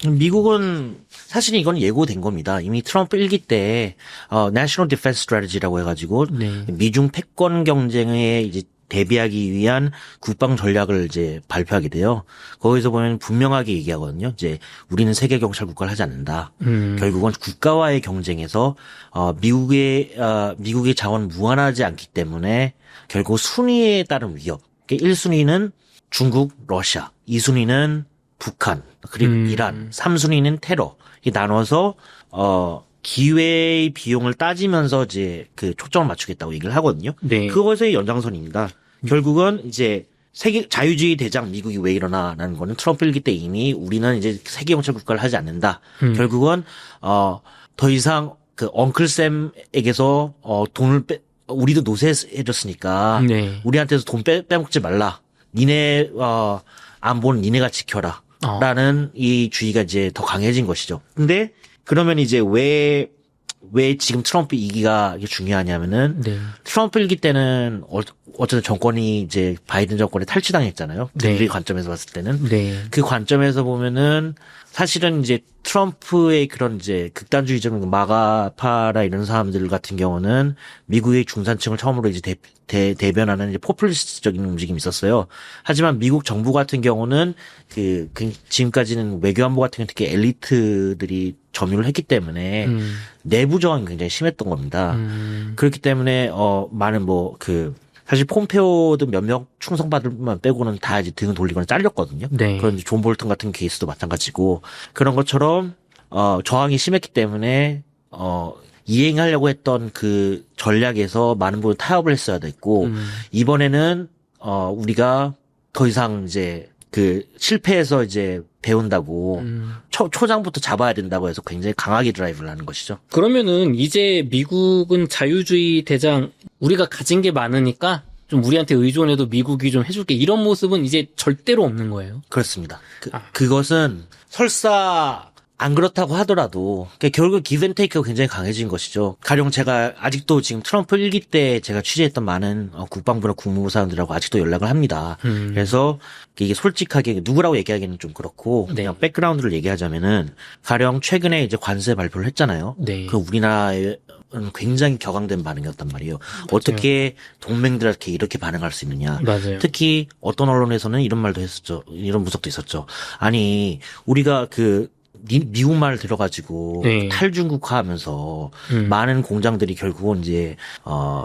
미국은 사실 이건 예고된 겁니다. 이미 트럼프 1기 때 National Defense Strategy라고 해가지고 네. 미중 패권 경쟁에 이제 대비하기 위한 국방 전략을 이제 발표하게 돼요. 거기서 보면 분명하게 얘기하거든요. 이제 우리는 세계 경찰 국가를 하지 않는다. 결국은 국가와의 경쟁에서 미국의 자원 무한하지 않기 때문에 결국 순위에 따른 위협. 1순위는 중국, 러시아, 2순위는 북한, 그리고 이란, 3순위는 테러. 이 나눠서 기회의 비용을 따지면서 이제 그 초점을 맞추겠다고 얘기를 하거든요. 네. 그것의 연장선입니다. 결국은 이제 세계 자유주의 대장 미국이 왜 일어나라는 거는 트럼프 1기 때 이미 우리는 이제 세계 경찰 국가를 하지 않는다. 결국은 더 이상 그 엉클샘에게서 돈을 우리도 노쇠해졌으니까 네. 우리한테서 돈 빼먹지 말라. 니네 안보는 니네가 지켜라. 라는 이 주의가 이제 더 강해진 것이죠. 근데 그러면 이제 왜 지금 트럼프 2기가 이게 중요하냐면은 네. 트럼프 1기 때는 어쨌든 정권이 이제 바이든 정권에 탈취당했잖아요. 네. 우리 관점에서 봤을 때는. 네. 그 관점에서 보면은 사실은 이제 트럼프의 그런 이제 극단주의적 마가파라 이런 사람들 같은 경우는 미국의 중산층을 처음으로 이제 대변하는 이제 포퓰리스트적인 움직임이 있었어요. 하지만 미국 정부 같은 경우는 그 지금까지는 외교안보 같은 경우 특히 엘리트들이 점유를 했기 때문에 내부 저항이 굉장히 심했던 겁니다. 그렇기 때문에 많은 사실 폼페오도 몇몇 충성받을만 빼고는 다 이제 등을 돌리거나 잘렸거든요. 네. 그런 존 볼턴 같은 케이스도 마찬가지고 그런 것처럼 저항이 심했기 때문에 이행하려고 했던 그 전략에서 많은 부분 타협을 했어야 됐고 이번에는 우리가 더 이상 이제 그 실패해서 이제 배운다고 초장부터 잡아야 된다고 해서 굉장히 강하게 드라이브를 하는 것이죠. 그러면은 이제 미국은 자유주의 대장, 우리가 가진 게 많으니까 좀 우리한테 의존해도 미국이 좀 해줄게 이런 모습은 이제 절대로 없는 거예요. 그렇습니다. 그것은 설사 안 그렇다고 하더라도 결국 기브앤테이크가 굉장히 강해진 것이죠. 가령 제가 아직도 지금 트럼프 1기 때 제가 취재했던 많은 국방부나 국무부 사람들하고 아직도 연락을 합니다. 그래서 이게 솔직하게 누구라고 얘기하기는 좀 그렇고 네. 그냥 백그라운드를 얘기하자면은 가령 최근에 이제 관세 발표를 했잖아요. 네. 그 우리나라에 굉장히 격앙된 반응이었단 말이에요. 어떻게 동맹들한테 이렇게 반응할 수 있느냐. 맞아요. 특히 어떤 언론에서는 이런 말도 했었죠. 이런 분석도 있었죠. 아니 우리가 미국 말 들어가지고 네. 탈중국화하면서 많은 공장들이 결국은 이제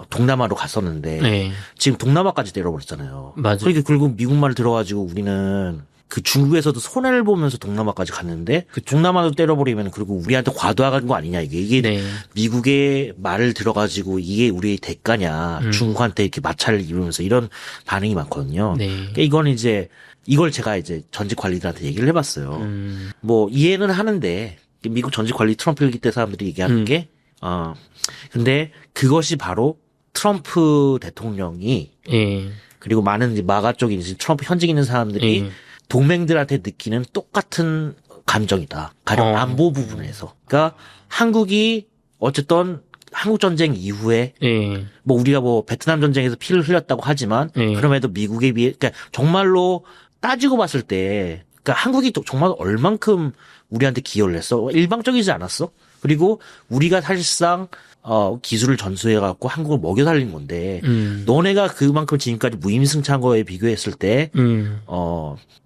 동남아로 갔었는데 네. 지금 동남아까지 때려버렸잖아요. 맞아요. 그러니까 결국 미국 말을 들어가지고 우리는 그 중국에서도 손해를 보면서 동남아까지 갔는데 그 동남아도 때려버리면 그리고 우리한테 과도한 거 아니냐 이게 네. 미국의 말을 들어가지고 이게 우리의 대가냐 중국한테 이렇게 마찰을 이루면서 이런 반응이 많거든요. 네. 그러니까 이건 이제 이걸 제가 이제 전직 관리들한테 얘기를 해봤어요. 뭐 이해는 하는데 미국 전직 관리 트럼프 일기 때 사람들이 얘기하는 게 근데 그것이 바로 트럼프 대통령이 예. 그리고 많은 이제 마가 쪽에 이제 트럼프 현직에 있는 사람들이 동맹들한테 느끼는 똑같은 감정이다. 가령 안보 부분에서. 그러니까 한국이 어쨌든 한국 전쟁 이후에 예. 뭐 우리가 뭐 베트남 전쟁에서 피를 흘렸다고 하지만 그럼에도 미국에 비해 그러니까 정말로 따지고 봤을 때 그러니까 한국이 정말 얼만큼 우리한테 기여를 했어. 일방적이지 않았어. 그리고 우리가 사실상 기술을 전수해 갖고 한국을 먹여 살린 건데 너네가 그만큼 지금까지 무임승차한 거에 비교했을 때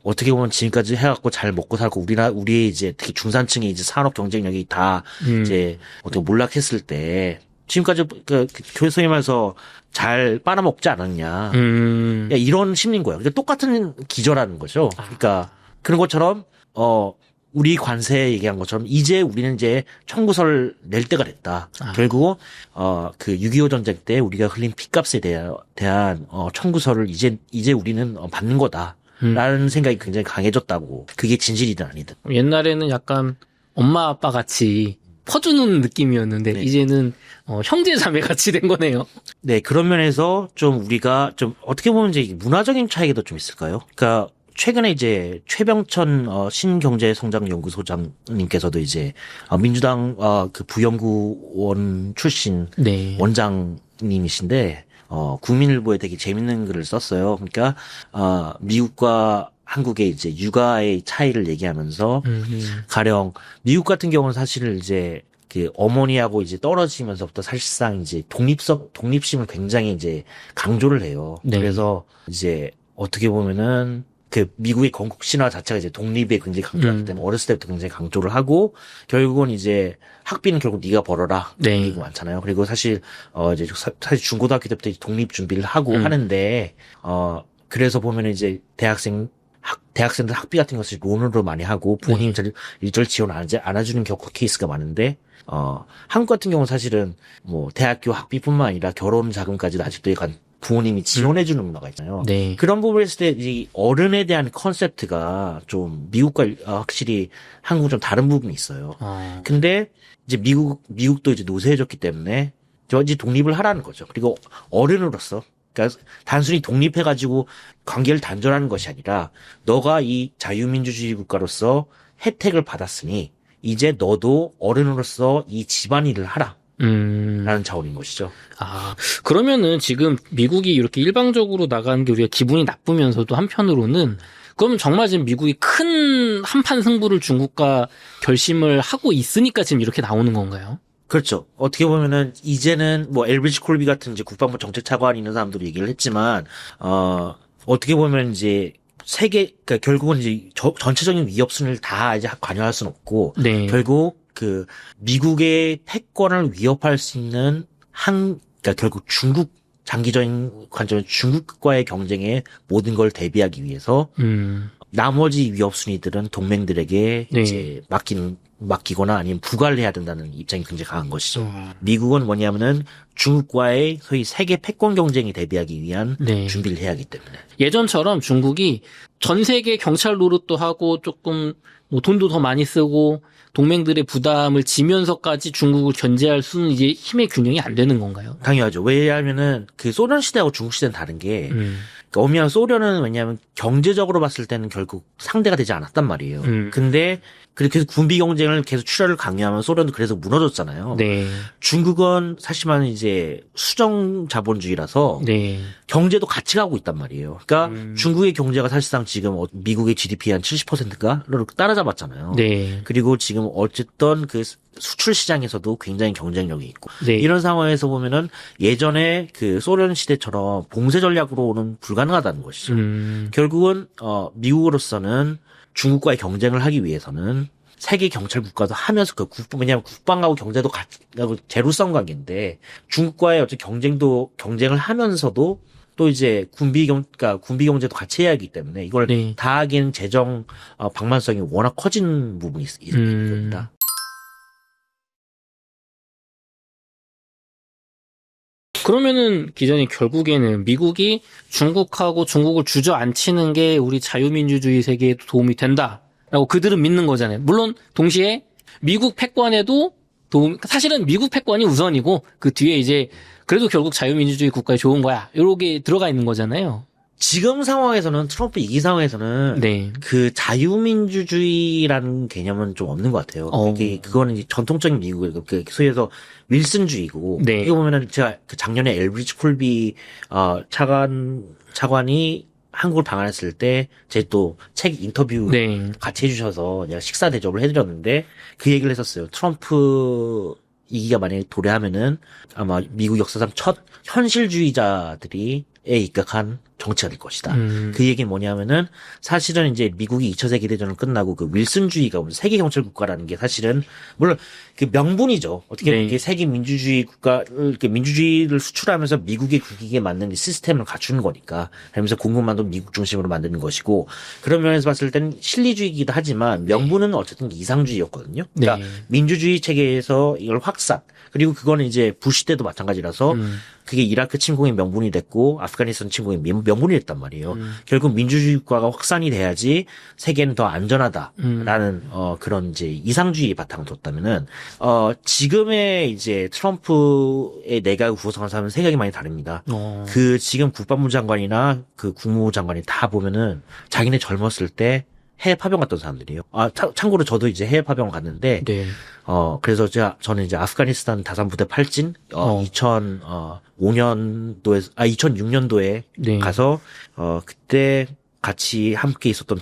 어떻게 보면 지금까지 해갖고 잘 먹고 살고 우리의 이제 특히 중산층의 이제 산업 경쟁력이 다 이제 어떻게 몰락했을 때 지금까지 교수님 말해서 잘 빨아먹지 않았냐. 이런 심리인 거예요. 그러니까 똑같은 기저라는 거죠. 그러니까 그런 것처럼 우리 관세 얘기한 것처럼 이제 우리는 이제 청구서를 낼 때가 됐다. 결국 그 6.25 전쟁 때 우리가 흘린 피값에 대한 청구서를 이제 우리는 받는 거다. 라는 생각이 굉장히 강해졌다고. 그게 진실이든 아니든. 옛날에는 약간 엄마 아빠 같이 퍼주는 느낌이었는데 네. 이제는 형제 자매 같이 된 거네요. 네, 그런 면에서 좀 우리가 좀 어떻게 보면 이제 문화적인 차이도 좀 있을까요? 그러니까 최근에 이제 최병천 신경제성장연구소장님께서도 이제 민주당 그 부연구원 출신 네. 원장님이신데 국민일보에 되게 재밌는 글을 썼어요. 그러니까 미국과 한국의 이제 육아의 차이를 얘기하면서 가령 미국 같은 경우는 사실 이제 그 어머니하고 이제 떨어지면서부터 사실상 이제 독립심을 굉장히 이제 강조를 해요. 네. 그래서 이제 어떻게 보면은 그 미국의 건국 신화 자체가 이제 독립에 굉장히 강조하기 때문에 어렸을 때부터 굉장히 강조를 하고 결국은 이제 학비는 결국 네가 벌어라. 네. 얘기가 많잖아요. 그리고 사실 이제 사실 중고등학교 때부터 이제 독립 준비를 하고 하는데 그래서 보면은 이제 대학생들 학비 같은 것을 론으로 많이 하고 부모님이 일절 지원 안 해주는 경우 케이스가 많은데 한국 같은 경우는 사실은 뭐 대학교 학비뿐만 아니라 결혼 자금까지도 아직도 약간 부모님이 지원해주는 문화가 있잖아요. 네. 그런 부분을 했을 때 이 어른에 대한 컨셉트가 좀 미국과 확실히 한국은 좀 다른 부분이 있어요. 근데 이제 미국도 이제 노쇠해졌기 때문에 이제 독립을 하라는 거죠. 그리고 어른으로서 그러니까 단순히 독립해가지고 관계를 단절하는 것이 아니라 너가 이 자유민주주의 국가로서 혜택을 받았으니 이제 너도 어른으로서 이 집안일을 하라. 라는 차원인 것이죠. 그러면은 지금 미국이 이렇게 일방적으로 나가는 게 우리가 기분이 나쁘면서도 한편으로는 그럼 정말 지금 미국이 큰 한판 승부를 중국과 결심을 하고 있으니까 지금 이렇게 나오는 건가요? 그렇죠. 어떻게 보면은 이제는 뭐 엘브리지 콜비 같은 이제 국방부 정책 차관이 있는 사람들이 얘기를 했지만 어떻게 보면 이제 그러니까 결국은 이제 전체적인 위협 순위를 다 이제 관여할 수는 없고 네. 결국 그 미국의 패권을 위협할 수 있는 그러니까 결국 중국 장기적인 관점에서 중국과의 경쟁에 모든 걸 대비하기 위해서 나머지 위협 순위들은 동맹들에게 네. 이제 맡기거나 아니면 부과를 해야 된다는 입장이 굉장히 강한 것이죠. 미국은 뭐냐면은 중국과의 소위 세계 패권 경쟁에 대비하기 위한 네. 준비를 해야 하기 때문에. 예전처럼 중국이 전 세계 경찰 노릇도 하고 조금 뭐 돈도 더 많이 쓰고 동맹들의 부담을 지면서까지 중국을 견제할 수는 이제 힘의 균형이 안 되는 건가요? 당연하죠. 왜냐하면은 그 소련 시대하고 중국 시대는 다른 게 그러니까 엄밀한 소련은 왜냐하면 경제적으로 봤을 때는 결국 상대가 되지 않았단 말이에요. 근데 그렇게 해서 군비 경쟁을 계속 출혈을 강요하면 소련도 그래서 무너졌잖아요. 네. 중국은 사실 말하면 이제 수정 자본주의라서 네. 경제도 같이 가고 있단 말이에요. 그러니까 중국의 경제가 사실상 지금 미국의 GDP의 한 70%를 따라잡았잖아요. 네. 그리고 지금 어쨌든 그 수출 시장에서도 굉장히 경쟁력이 있고 네. 이런 상황에서 보면은 예전에 그 소련 시대처럼 봉쇄 전략으로는 불가능하다는 것이죠. 결국은 미국으로서는 중국과의 경쟁을 하기 위해서는 세계 경찰 국가도 하면서 왜냐하면 국방하고 경제도 제로섬 관계인데 중국과의 어떤 경쟁을 하면서도 또 이제 군비 경제도 같이 해야 하기 때문에 이걸 네. 다 하기에는 재정 방만성이 워낙 커진 부분이 있습니다. 그러면은 기자님 결국에는 미국이 중국하고 중국을 주저앉히는 게 우리 자유민주주의 세계에 도움이 된다라고 그들은 믿는 거잖아요. 물론 동시에 미국 패권에도 사실은 미국 패권이 우선이고 그 뒤에 이제 그래도 결국 자유민주주의 국가에 좋은 거야. 이렇게 들어가 있는 거잖아요. 지금 상황에서는 트럼프 이기 상황에서는 네. 그 자유민주주의라는 개념은 좀 없는 것 같아요. 그거는 이제 전통적인 미국의 그 소위에서 윌슨주의고. 네. 이거 보면은 제가 그 작년에 엘브리지 콜비 차관이 한국을 방한했을 때 제 또 책 인터뷰 네. 같이 해주셔서 내가 식사 대접을 해드렸는데 그 얘기를 했었어요. 트럼프 이기가 만약에 도래하면은 아마 미국 역사상 첫 현실주의자들이 입각한 정치가 될 것이다. 그 얘기는 뭐냐면은 사실은 이제 미국이 2차 세계대전을 끝나고 그 윌슨주의가 세계 경찰 국가라는 게 사실은 물론 그 명분이죠. 어떻게 보면 이게 세계 민주주의 민주주의를 수출하면서 미국의 국익에 맞는 시스템을 갖추는 거니까. 그러면서 공급망도 미국 중심으로 만드는 것이고 그런 면에서 봤을 때는 실리주의이기도 하지만 명분은 어쨌든 이상주의였거든요. 그러니까 민주주의 체계에서 이걸 확산 그리고 그거는 이제 부시 때도 마찬가지라서 그게 이라크 침공의 명분이 됐고 아프가니스탄 침공의 명분이 됐단 말이에요. 결국 민주주의 국가가 확산이 돼야지 세계는 더 안전하다라는 그런 이제 이상주의 바탕을 뒀다면은 지금의 이제 트럼프의 내각을 구성한 사람은 생각이 많이 다릅니다. 그 지금 국방부 장관이나 그 국무부 장관이 다 보면은 자기네 젊었을 때 해외 파병 갔던 사람들이에요. 참고로 저도 이제 해외 파병 갔는데, 네. 그래서 저는 이제 아프가니스탄 다산부대 팔진, 2006년도에 네. 가서, 그때 같이 함께 있었던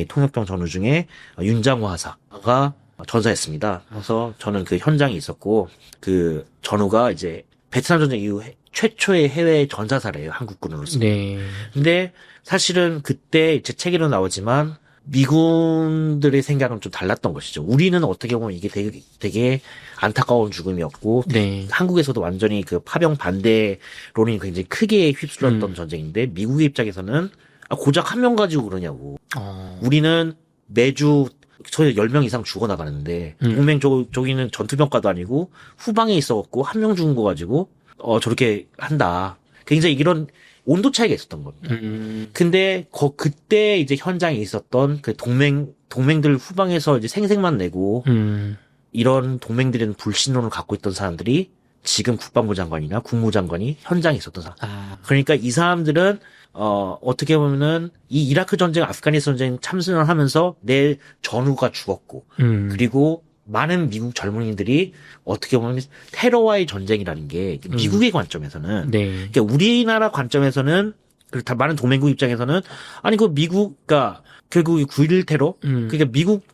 통역병 전우 중에 윤장호 하사가 전사했습니다. 그래서 저는 그 현장에 있었고, 그 전우가 이제 베트남 전쟁 이후 최초의 해외 전사사래요, 한국군으로서. 네. 근데 사실은 그때 이제 책에도 나오지만, 미군들의 생각은 좀 달랐던 것이죠. 우리는 어떻게 보면 이게 되게 안타까운 죽음이었고, 네. 한국에서도 완전히 그 파병 반대론이 굉장히 크게 휩쓸렸던 전쟁인데, 미국의 입장에서는 고작 한 명 가지고 그러냐고. 우리는 매주 저희 10명 이상 죽어나가는데, 동맹 저기는 전투병과도 아니고, 후방에 있어갖고 한 명 죽은 거 가지고, 저렇게 한다. 굉장히 이런, 온도 차이가 있었던 겁니다. 근데 그때 이제 현장에 있었던 그 동맹들 후방에서 이제 생색만 내고 이런 동맹들은 불신론을 갖고 있던 사람들이 지금 국방부 장관이나 국무장관이 현장에 있었던 사람. 그러니까 이 사람들은 어떻게 보면은 이 이라크 전쟁, 아프가니스탄 전쟁 참전을 하면서 내 전우가 죽었고 그리고 많은 미국 젊은이들이 어떻게 보면 테러와의 전쟁이라는 게 미국의 관점에서는 그러니까 우리나라 관점에서는 그리고 다 많은 동맹국 입장에서는 아니 그 미국가 결국 9.11 테러 그러니까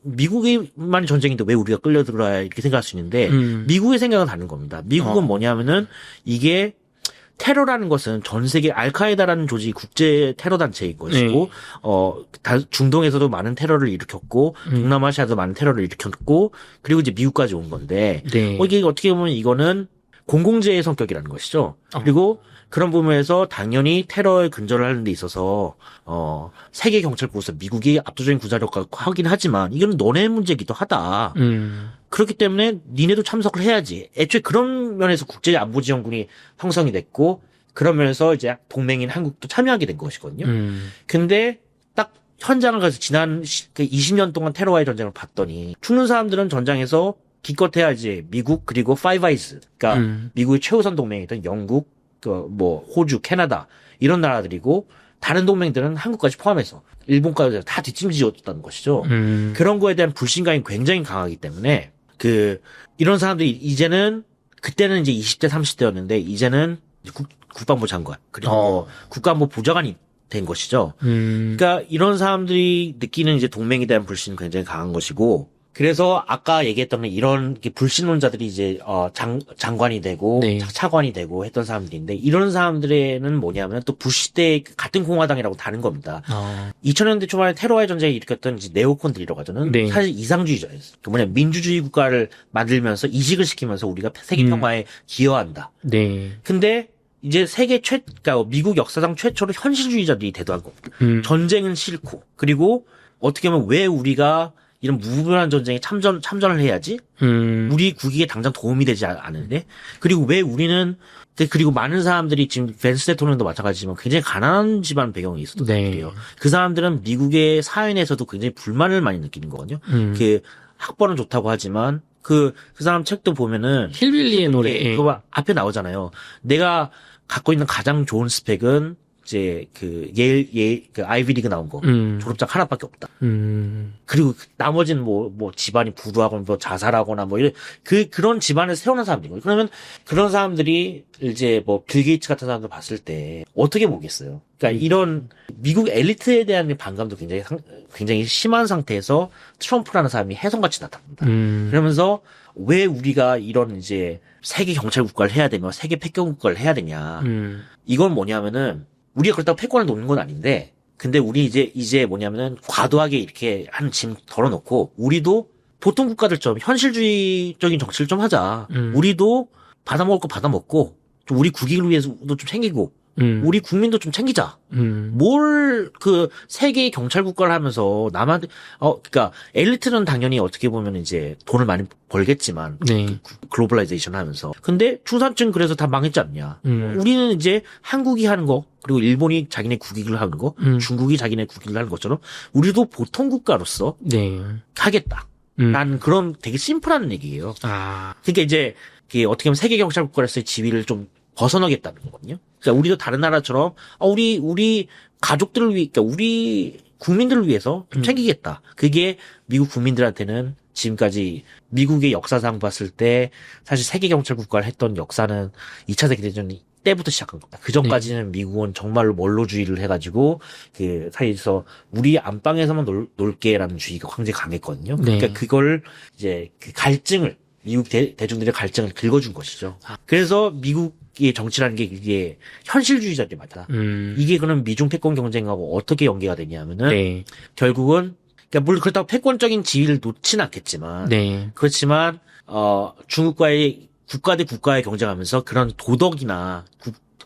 미국의만 전쟁인데 왜 우리가 끌려 들어야 이렇게 생각할 수 있는데 미국의 생각은 다른 겁니다. 미국은 뭐냐면은 이게 테러라는 것은 전 세계 알카에다라는 조직이 국제 테러 단체인 것이고, 중동에서도 많은 테러를 일으켰고, 동남아시아도 많은 테러를 일으켰고, 그리고 이제 미국까지 온 건데, 이게 어떻게 보면 이거는 공공재의 성격이라는 것이죠. 그리고 그런 부분에서 당연히 테러에 근절을 하는 데 있어서, 세계 경찰국에서 미국이 압도적인 구사력과 하긴 하지만, 이건 너네 문제기도 하다. 그렇기 때문에 니네도 참석을 해야지. 애초에 그런 면에서 국제안보지원군이 형성이 됐고 그런 면에서 이제 동맹인 한국도 참여하게 된 것이거든요. 근데 딱 현장을 가서 지난 20년 동안 테러와의 전쟁을 봤더니 죽는 사람들은 전장에서 기껏해야 이제 미국 그리고 파이브 아이즈, 그러니까 미국의 최우선 동맹이던 영국, 뭐 호주, 캐나다 이런 나라들이고 다른 동맹들은 한국까지 포함해서 일본까지 다 뒷짐지었다는 것이죠. 그런 거에 대한 불신감이 굉장히 강하기 때문에 이런 사람들이 이제는 그때는 이제 20대 30대였는데 이제는 국방부 장관 그리고 국가안보 보좌관이 된 것이죠. 그러니까 이런 사람들이 느끼는 이제 동맹에 대한 불신은 굉장히 강한 것이고 그래서 아까 얘기했던 이런 불신론자들이 이제 장관이 되고 네. 차관이 되고 했던 사람들인데 이런 사람들에는 뭐냐면 또 부시 때 같은 공화당이라고 다른 겁니다. 2000년대 초반에 테러와의 전쟁을 일으켰던 이제 네오콘들이라고 하잖아요. 네. 사실 이상주의자였어요. 민주주의 국가를 만들면서 이식을 시키면서 우리가 세계 평화에 기여한다. 네. 근데 이제 그러니까 미국 역사상 최초로 현실주의자들이 대도한 겁니다. 전쟁은 싫고 그리고 어떻게 보면 왜 우리가 이런 무분별한 전쟁에 참전을 해야지? 우리 국익에 당장 도움이 되지 않은데? 그리고 왜 우리는, 그리고 많은 사람들이 지금 벤스 대통령도 마찬가지지만 굉장히 가난한 집안 배경이 있었던 분들이에요. 그 사람들은 미국의 사회 내에서도 굉장히 불만을 많이 느끼는 거거든요. 학벌은 좋다고 하지만 그 사람 책도 보면은 힐빌리의 노래. 예. 그거 앞에 나오잖아요. 내가 갖고 있는 가장 좋은 스펙은 이제 아이비리그 나온 거 졸업장 하나밖에 없다. 그리고 나머지는 뭐 집안이 부도하거나 뭐 자살하거나 뭐 이런 그런 집안을 세우는 사람들이고 그러면 그런 사람들이 이제 뭐 빌 게이츠 같은 사람들 봤을 때 어떻게 보겠어요? 그러니까 이런 미국 엘리트에 대한 반감도 굉장히 심한 상태에서 트럼프라는 사람이 혜성같이 나타납니다. 그러면서 왜 우리가 이런 이제 세계 경찰 국가를 해야 되며 세계 패권 국가를 해야 되냐? 이건 뭐냐면은 우리가 그렇다고 패권을 놓는 건 아닌데, 근데 우리 이제 뭐냐면은 과도하게 이렇게 한 짐 덜어놓고, 우리도 보통 국가들처럼 현실주의적인 정치를 좀 하자. 우리도 받아먹을 거 받아먹고, 좀 우리 국익을 위해서도 좀 챙기고, 우리 국민도 좀 챙기자. 뭘 세계의 경찰 국가를 하면서 남한테 그러니까 엘리트는 당연히 어떻게 보면 이제 돈을 많이 벌겠지만 네. 글로벌라이제이션 하면서 근데 중산층 그래서 다 망했지 않냐. 우리는 이제 한국이 하는 거 그리고 일본이 자기네 국익을 하는 거 중국이 자기네 국익을 하는 것처럼 우리도 보통 국가로서 네. 하겠다. 라는 그런 되게 심플한 얘기예요. 그러니까 이제 어떻게 보면 세계 경찰 국가로서의 지위를 좀 벗어나겠다는 거거든요. 그러니까 우리도 다른 나라처럼 우리 가족들을 위해, 그러니까 우리 국민들을 위해서 좀 챙기겠다. 그게 미국 국민들한테는 지금까지 미국의 역사상 봤을 때 사실 세계 경찰 국가를 했던 역사는 2차 세계대전 때부터 시작한 겁니다. 그 전까지는 미국은 정말로 원로주의를 해가지고 사이에서 우리 안방에서만 놀게라는 주의가 굉장히 강했거든요. 그러니까 그걸 이제 갈증을 미국 대중들의 갈증을 긁어준 것이죠. 그래서 미국의 정치라는 게 이게 현실주의자들이 맞다. 이게 그럼 미중 패권 경쟁하고 어떻게 연계가 되냐면은 결국은 그러니까 물론 그렇다고 패권적인 지위를 놓지는 않겠지만 그렇지만 중국과의 국가 대 국가에 경쟁하면서 그런 도덕이나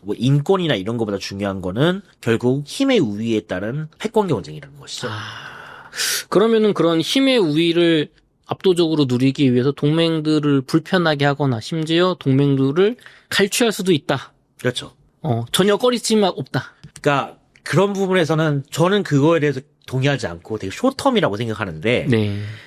뭐 인권이나 이런 것보다 중요한 거는 결국 힘의 우위에 따른 패권 경쟁이라는 것이죠. 그러면은 그런 힘의 우위를 압도적으로 누리기 위해서 동맹들을 불편하게 하거나 심지어 동맹들을 갈취할 수도 있다. 그렇죠. 전혀 꺼리침이 없다. 그러니까 그런 부분에서는 저는 그거에 대해서 동의하지 않고 되게 쇼텀이라고 생각하는데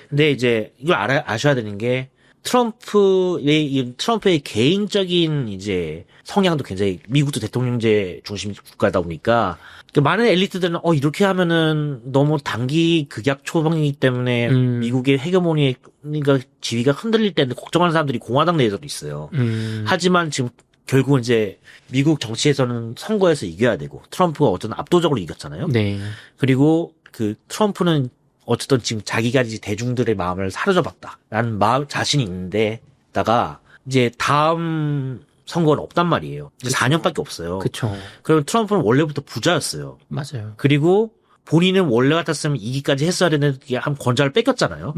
근데 이제 이걸 아셔야 되는 게 트럼프의 개인적인 이제 성향도 굉장히 미국도 대통령제 중심 국가다 보니까 많은 엘리트들은 이렇게 하면은 너무 단기 극약 초방이기 때문에 미국의 헤게모니가 지위가 흔들릴 텐데 걱정하는 사람들이 공화당 내에서도 있어요. 하지만 지금 결국은 이제 미국 정치에서는 선거에서 이겨야 되고 트럼프가 어쨌든 압도적으로 이겼잖아요. 그리고 트럼프는 어쨌든 지금 자기가 이제 대중들의 마음을 사로잡았다라는 자신이 있는데다가 이제 다음 선거는 없단 말이에요. 4년밖에 없어요. 그렇죠. 그럼 트럼프는 원래부터 부자였어요. 맞아요. 그리고 본인은 원래 같았으면 이기까지 했어야 되는데 한 권좌를 뺏겼잖아요.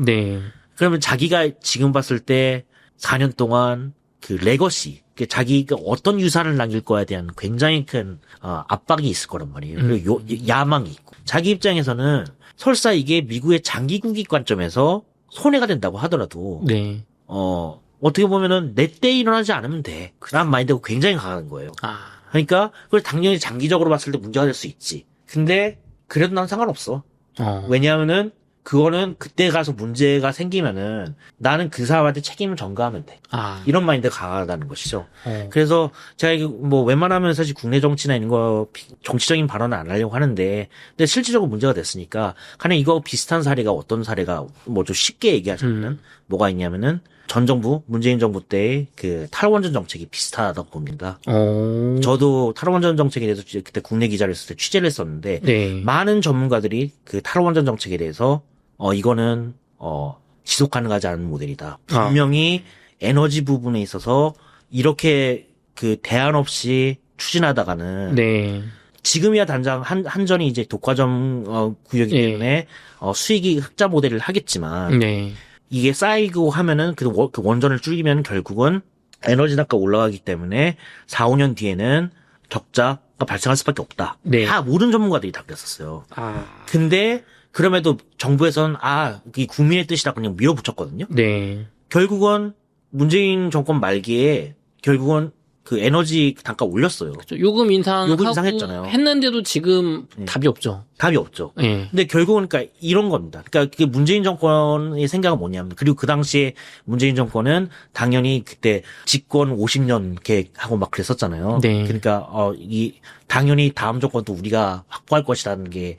그러면 자기가 지금 봤을 때 4년 동안 레거시, 자기가 어떤 유산을 남길 거에 대한 굉장히 큰 압박이 있을 거란 말이에요. 그리고 야망이 있고 자기 입장에서는 설사 이게 미국의 장기 국익 관점에서 손해가 된다고 하더라도 어떻게 보면은 내 때 일어나지 않으면 돼. 그런 마인드가 굉장히 강한 거예요. 그러니까 그걸 당연히 장기적으로 봤을 때 문제가 될 수 있지. 근데 그래도 난 상관없어. 왜냐하면은 그거는 그때 가서 문제가 생기면은 나는 그 사람한테 책임을 전가하면 돼. 이런 마인드가 강하다는 것이죠. 그래서 제가 이게 뭐 웬만하면 사실 국내 정치나 이런 거 정치적인 발언을 안 하려고 하는데, 근데 실질적으로 문제가 됐으니까 그냥 이거 비슷한 사례가 어떤 사례가 뭐 좀 쉽게 얘기하자면은 뭐가 있냐면은 전 정부 문재인 정부 때의 그 탈원전 정책이 비슷하다고 봅니다. 저도 탈원전 정책에 대해서 그때 국내 기자를 했을 때 취재를 했었는데 네. 많은 전문가들이 그 탈원전 정책에 대해서 이거는 지속 가능하지 않은 모델이다. 분명히 에너지 부분에 있어서 이렇게 그 대안 없이 추진하다가는 네. 지금이야 단장 한전이 이제 독과점 구역이기 예. 때문에 수익이 흑자 모델을 하겠지만 네. 이게 쌓이고 하면은 그 원전을 줄이면 결국은 에너지 단가 올라가기 때문에 4, 5년 뒤에는 적자가 발생할 수밖에 없다. 네. 다 모든 전문가들이 다 그랬었어요. 근데 그럼에도 정부에서는 이게 국민의 뜻이라 그냥 밀어붙였거든요. 네. 결국은 문재인 정권 말기에 결국은 그 에너지 단가 올렸어요. 요금 인상하고 요금 인상했잖아요. 했는데도 지금 답이 없죠. 답이 없죠. 예. 근데 결국은 그러니까 이런 겁니다. 그러니까 그게 문재인 정권의 생각은 뭐냐면, 그리고 그 당시에 문재인 정권은 당연히 그때 집권 50년 계획하고 막 그랬었잖아요. 네. 그러니까 당연히 다음 정권도 우리가 확보할 것이라는 게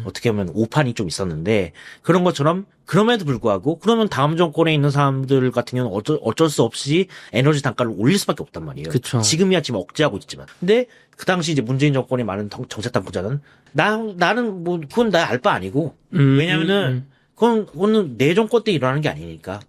어떻게 보면 오판이 좀 있었는데, 그런 것처럼 그럼에도 불구하고 그러면 다음 정권에 있는 사람들 같은 경우는 어쩔 수 없이 에너지 단가를 올릴 수밖에 없단 말이에요. 그쵸. 지금이야 지금 억제하고 있지만. 근데 그 당시 이제 문재인 정권의 많은 정책 당국자는 나는 뭐 그건 나 알 바 아니고, 왜냐면은 그거는 내 정권 때 일어나는 게 아니니까.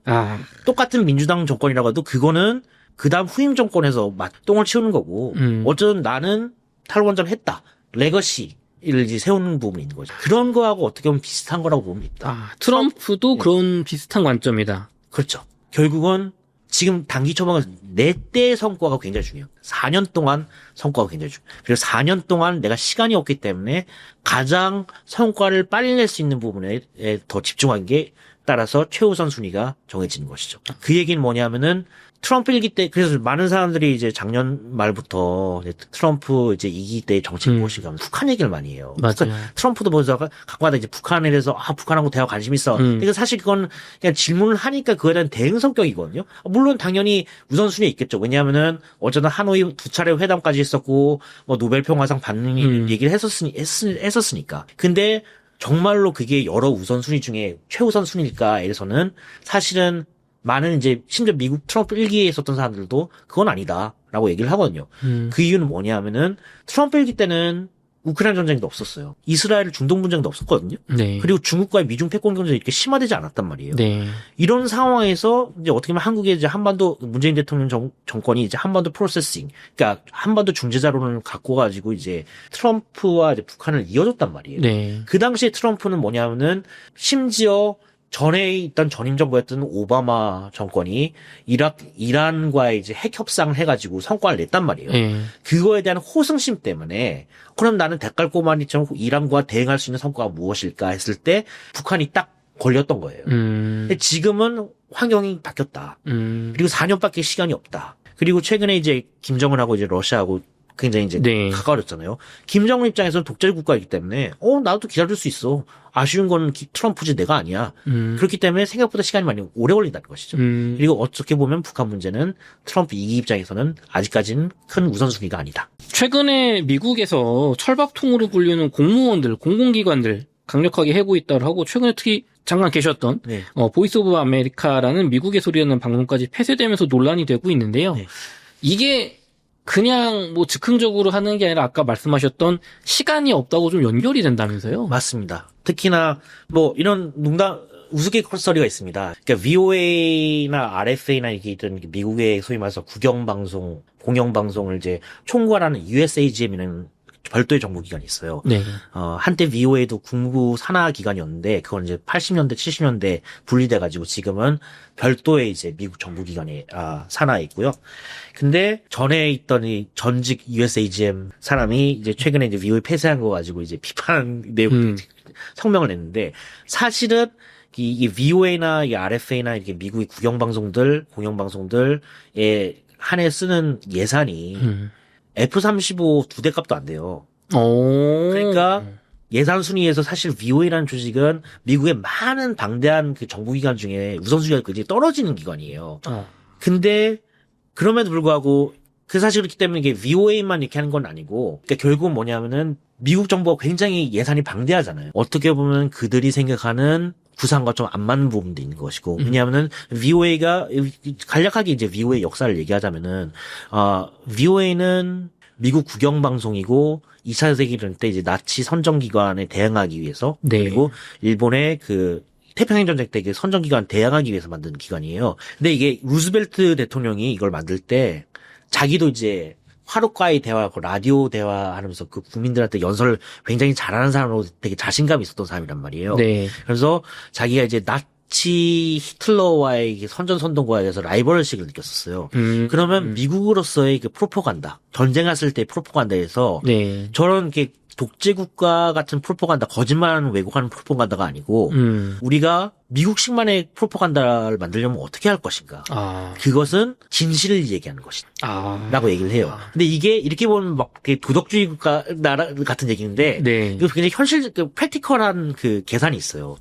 똑같은 민주당 정권이라고 해도 그거는 그다음 후임 정권에서 똥을 치우는 거고, 어쨌든 나는 탈원전 했다. 레거시를 이제 세우는 부분이 있는 거죠. 그런 거하고 어떻게 보면 비슷한 거라고 봅니다. 트럼프도 그런 비슷한 관점이다. 그렇죠. 결국은 지금 단기 처방은 내 때 성과가 굉장히 중요해요. 4년 동안 성과가 굉장히 중요해요. 그리고 4년 동안 내가 시간이 없기 때문에 가장 성과를 빨리 낼 수 있는 부분에 더 집중한 게 따라서 최우선 순위가 정해지는 것이죠. 그 얘기는 뭐냐면은 트럼프 일기 때, 그래서 많은 사람들이 이제 작년 말부터 트럼프 이제 2기 때 정책 무엇인가 하면 북한 얘기를 많이 해요. 맞아요. 트럼프도 먼저 가끔가다 이제 북한에 대해서 북한하고 대화 관심 있어. 그러니까 사실 그건 그냥 질문을 하니까 그거에 대한 대응 성격이거든요. 물론 당연히 우선순위에 있겠죠. 왜냐하면은 어쨌든 하노이 2차례 회담까지 했었고 뭐 노벨 평화상 받는 얘기를 했었으니까. 근데 정말로 그게 여러 우선순위 중에 최우선 순위일까에서는 사실은 많은 이제 심지어 미국 트럼프 1기에 있었던 사람들도 그건 아니다라고 얘기를 하거든요. 그 이유는 뭐냐면은 트럼프 1기 때는 우크라이나 전쟁도 없었어요. 이스라엘 중동 분쟁도 없었거든요. 네. 그리고 중국과의 미중 패권 경쟁이 이렇게 심화되지 않았단 말이에요. 네. 이런 상황에서 이제 어떻게 보면 한국의 이제 한반도 문재인 대통령 정권이 이제 한반도 프로세싱, 그러니까 한반도 중재자론을 갖고 가지고 이제 트럼프와 이제 북한을 이어줬단 말이에요. 네. 그 당시에 트럼프는 뭐냐면은 심지어 전에 있던 전임 정부였던 오바마 정권이 이란과의 이제 핵 협상을 해가지고 성과를 냈단 말이에요. 네. 그거에 대한 호승심 때문에 그럼 나는 대깔꼬마니처럼 이란과 대응할 수 있는 성과가 무엇일까 했을 때 북한이 딱 걸렸던 거예요. 근데 지금은 환경이 바뀌었다. 그리고 4년밖에 시간이 없다. 그리고 최근에 이제 김정은하고 이제 러시아하고 굉장히 이제 네. 가까워졌잖아요. 김정은 입장에서는 독재 국가이기 때문에 나도 기다릴 수 있어. 아쉬운 거는 트럼프지 내가 아니야. 그렇기 때문에 생각보다 시간이 많이 오래 걸린다는 것이죠. 그리고 어떻게 보면 북한 문제는 트럼프 2기 입장에서는 아직까지는 큰 우선순위가 아니다. 최근에 미국에서 철밥통으로 불리는 공무원들, 공공기관들 강력하게 해고 있다고 하고, 최근에 특히 잠깐 계셨던 네. 보이스 오브 아메리카라는 미국의 소리라는 방송까지 폐쇄되면서 논란이 되고 있는데요. 네. 이게 그냥 뭐 즉흥적으로 하는 게 아니라 아까 말씀하셨던 시간이 없다고 좀 연결이 된다면서요? 맞습니다. 특히나 뭐 이런 우스갯소리가 있습니다. 그러니까 VOA나 RFA나 이게 있던 미국의 소위 말해서 국영방송, 공영방송을 이제 총괄하는 USAGM이라는 별도의 정보기관이 있어요. 네. 한때 VOA도 국무 산하 기관이었는데 그건 이제 80년대, 70년대 분리돼가지고 지금은 별도의 이제 미국 정부기관의 산하에 있고요. 근데 전에 있던 이 전직 USAGM 사람이 이제 최근에 이제 VOA 폐쇄한 거 가지고 이제 비판 내용 성명을 냈는데, 사실은 이 VOA나 이 RFA나 이렇게 미국의 국영방송들, 공영방송들에 한해 쓰는 예산이 F-35 2대 값도 안 돼요. 그러니까 예산 순위에서 사실 VOA라는 조직은 미국의 많은 방대한 그 정부기관 중에 우선순위가 굉장히 떨어지는 기관이에요. 근데 그럼에도 불구하고 그 사실 그렇기 때문에 이게 VOA만 이렇게 하는 건 아니고, 그러니까 결국은 뭐냐면은 미국 정부가 굉장히 예산이 방대하잖아요. 어떻게 보면 그들이 생각하는 구상과 좀 안 맞는 부분도 있는 것이고, 왜냐하면은 VOA가 간략하게 이제 VOA 역사를 얘기하자면은 VOA는 미국 국영방송이고 2차 세계대전 때 이제 나치 선정기관에 대항하기 위해서 네. 그리고 일본의 그 태평양전쟁 때 그 선정기관 대항하기 위해서 만든 기관이에요. 근데 이게 루즈벨트 대통령이 이걸 만들 때 자기도 이제 화롯과의 대화, 라디오 대화하면서 그 국민들한테 연설을 굉장히 잘하는 사람으로 되게 자신감이 있었던 사람이란 말이에요. 네. 그래서 자기가 이제 나치 히틀러와의 선전선동과에 대해서 라이벌식을 느꼈었어요. 그러면 미국으로서의 그 프로파간다, 전쟁했을 때 프로파간다에서 네. 저런 게 독재국가 같은 프로파간다, 거짓말하는 왜곡하는 프로파간다가 아니고 우리가 미국식만의 프로파간다를 만들려면 어떻게 할 것인가. 그것은 진실을 얘기하는 것이다. 라고 얘기를 해요. 근데 이게 이렇게 보면 막 도덕주의 국가 나라 같은 얘기인데 네. 이거 굉장히 프랙티컬한 그 계산이 있어요.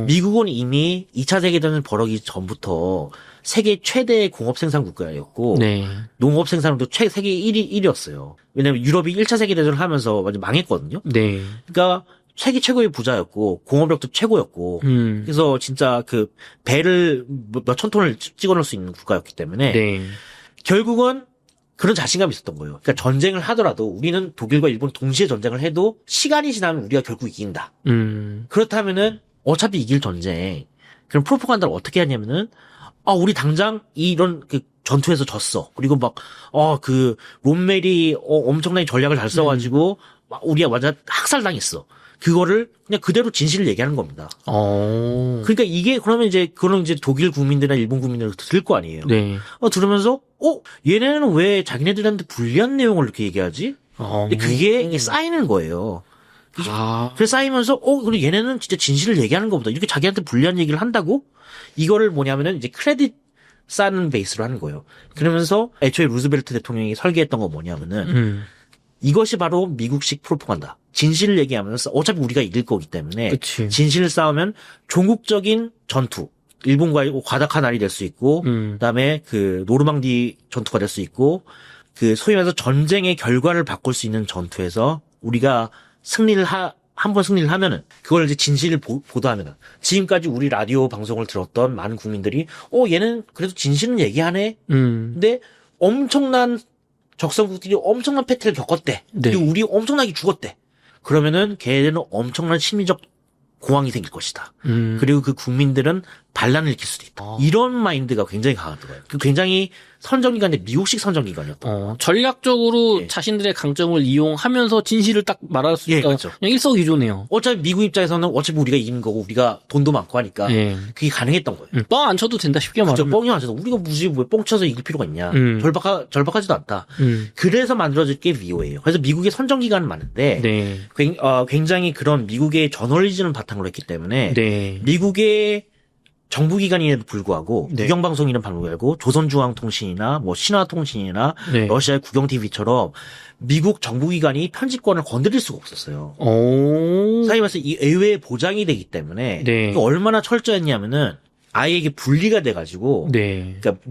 미국은 이미 2차 세계대전 벌어기 전부터 세계 최대 공업 생산 국가였고 네. 농업 생산도 세계 1위였어요. 왜냐면 유럽이 1차 세계대전을 하면서 완전 망했거든요. 네. 그러니까 세계 최고의 부자였고 공업력도 최고였고 그래서 진짜 그 배를 몇천 톤을 찍어놓을 수 있는 국가였기 때문에 네. 결국은 그런 자신감이 있었던 거예요. 그러니까 전쟁을 하더라도 우리는 독일과 일본 동시에 전쟁을 해도 시간이 지나면 우리가 결국 이긴다. 그렇다면은 어차피 이길 전쟁 그럼 프로파간다를 어떻게 하냐면은 우리 당장 이런 그 전투에서 졌어. 그리고 막 그 롬멜이 엄청나게 전략을 잘 써가지고 우리가 완전 학살당했어. 그거를 그냥 그대로 진실을 얘기하는 겁니다. 그러니까 이게 그러면 이제 그런 이제 독일 국민들이나 일본 국민들 들을 거 아니에요. 네. 들으면서 얘네는 왜 자기네들한테 불리한 내용을 이렇게 얘기하지? 근데 그게 이게 쌓이는 거예요. 그래서 쌓이면서 그럼 얘네는 진짜 진실을 얘기하는 것보다 이렇게 자기한테 불리한 얘기를 한다고? 이거를 뭐냐면은 이제 크레딧 쌓는 베이스로 하는 거예요. 그러면서 애초에 루즈벨트 대통령이 설계했던 거 뭐냐면은 이것이 바로 미국식 프로파간다. 진실을 얘기하면서 어차피 우리가 이길 거기 때문에 그치. 진실을 쌓으면 종국적인 전투, 일본과의 과다카날이 될 수 있고 그다음에 그 노르망디 전투가 될 수 있고 그 소위 말해서 전쟁의 결과를 바꿀 수 있는 전투에서 우리가 한 번 승리를 하면은 그걸 이제 진실을 보도하면은 지금까지 우리 라디오 방송을 들었던 많은 국민들이 얘는 그래도 진실은 얘기하네. 근데 엄청난 적성국들이 엄청난 패퇴를 겪었대. 네. 그리고 우리 엄청나게 죽었대. 그러면은 걔네는 엄청난 심리적 공황이 생길 것이다. 그리고 그 국민들은 반란을 일으킬 수도 있다. 이런 마인드가 굉장히 강하더라고요. 그 굉장히 선정기관인데 미국식 선정기관이었다. 전략적으로 예. 자신들의 강점을 이용하면서 진실을 딱 말할 수 있다. 그렇죠. 그냥 일석이조네요. 어차피 미국 입장에서는 어차피 우리가 이기는 거고 우리가 돈도 많고 하니까 예. 그게 가능했던 거예요. 뻥 안 쳐도 된다 쉽게 그렇죠. 말하면. 뻥이 맞아서 우리가 굳이 왜 뻥 쳐서 이길 필요가 있냐. 절박하지도 않다. 그래서 만들어질 게 VOA예요. 그래서 미국의 선정기관은 많은데 네. 굉장히 그런 미국의 저널리즘을 바탕으로 했기 때문에 네. 미국의 정부기관임에도 불구하고 네. 국영방송이라는 방송이고 조선중앙통신이나 뭐 신화통신이나 네. 러시아의 국영TV처럼 미국 정부기관이 편집권을 건드릴 수가 없었어요. 사실 말해서 이 의회의 보장이 되기 때문에 네. 이게 얼마나 철저했냐면은 아예 이게 분리가 돼가지고 네. 그러니까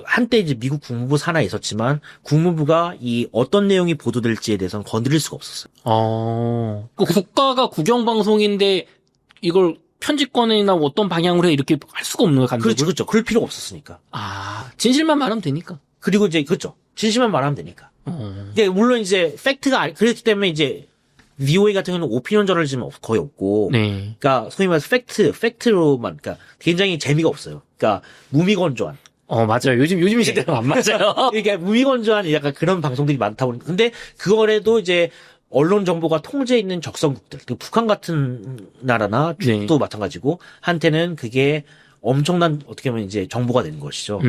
한때 이제 미국 국무부 산하에 있었지만 국무부가 이 어떤 내용이 보도될지에 대해서는 건드릴 수가 없었어요. 그 국가가 국영방송인데 이걸 편집권이나 어떤 방향으로 해 이렇게 할 수가 없는 거예요, 간접으로? 그렇죠. 그럴 필요가 없었으니까. 진실만 말하면 되니까. 그리고 이제 그렇죠. 진실만 말하면 되니까. 근데 물론 이제 팩트가 그렇기 때문에 이제 VOA 같은 경우는 오피니언 저널리즘은 거의 없고, 네. 그러니까 소위 말해서 팩트로만, 그러니까 굉장히 재미가 없어요. 그러니까 무미건조한. 맞아요. 요즘 시대랑 안 맞아요. 그러니까 무미건조한 약간 그런 방송들이 많다 보니까. 근데 그거라도 이제 언론 정보가 통제해 있는 적성국들, 그 북한 같은 나라나 중국도 마찬가지고 한테는 그게 엄청난 어떻게 보면 이제 정보가 되는 것이죠.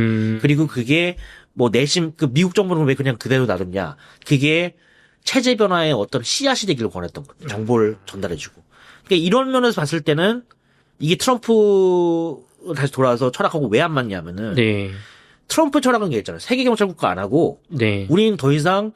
그리고 그게 뭐 내심 그 미국 정부는 왜 그냥 그대로 놔뒀냐? 그게 체제 변화의 어떤 씨앗이 되기를 원했던 거예요. 정보를 전달해주고. 그러니까 이런 면에서 봤을 때는 이게 트럼프 다시 돌아와서 철학하고 왜 안 맞냐면은 네. 트럼프 철학은 게 있잖아요. 세계 경찰 국가 안 하고 네. 우리는 더 이상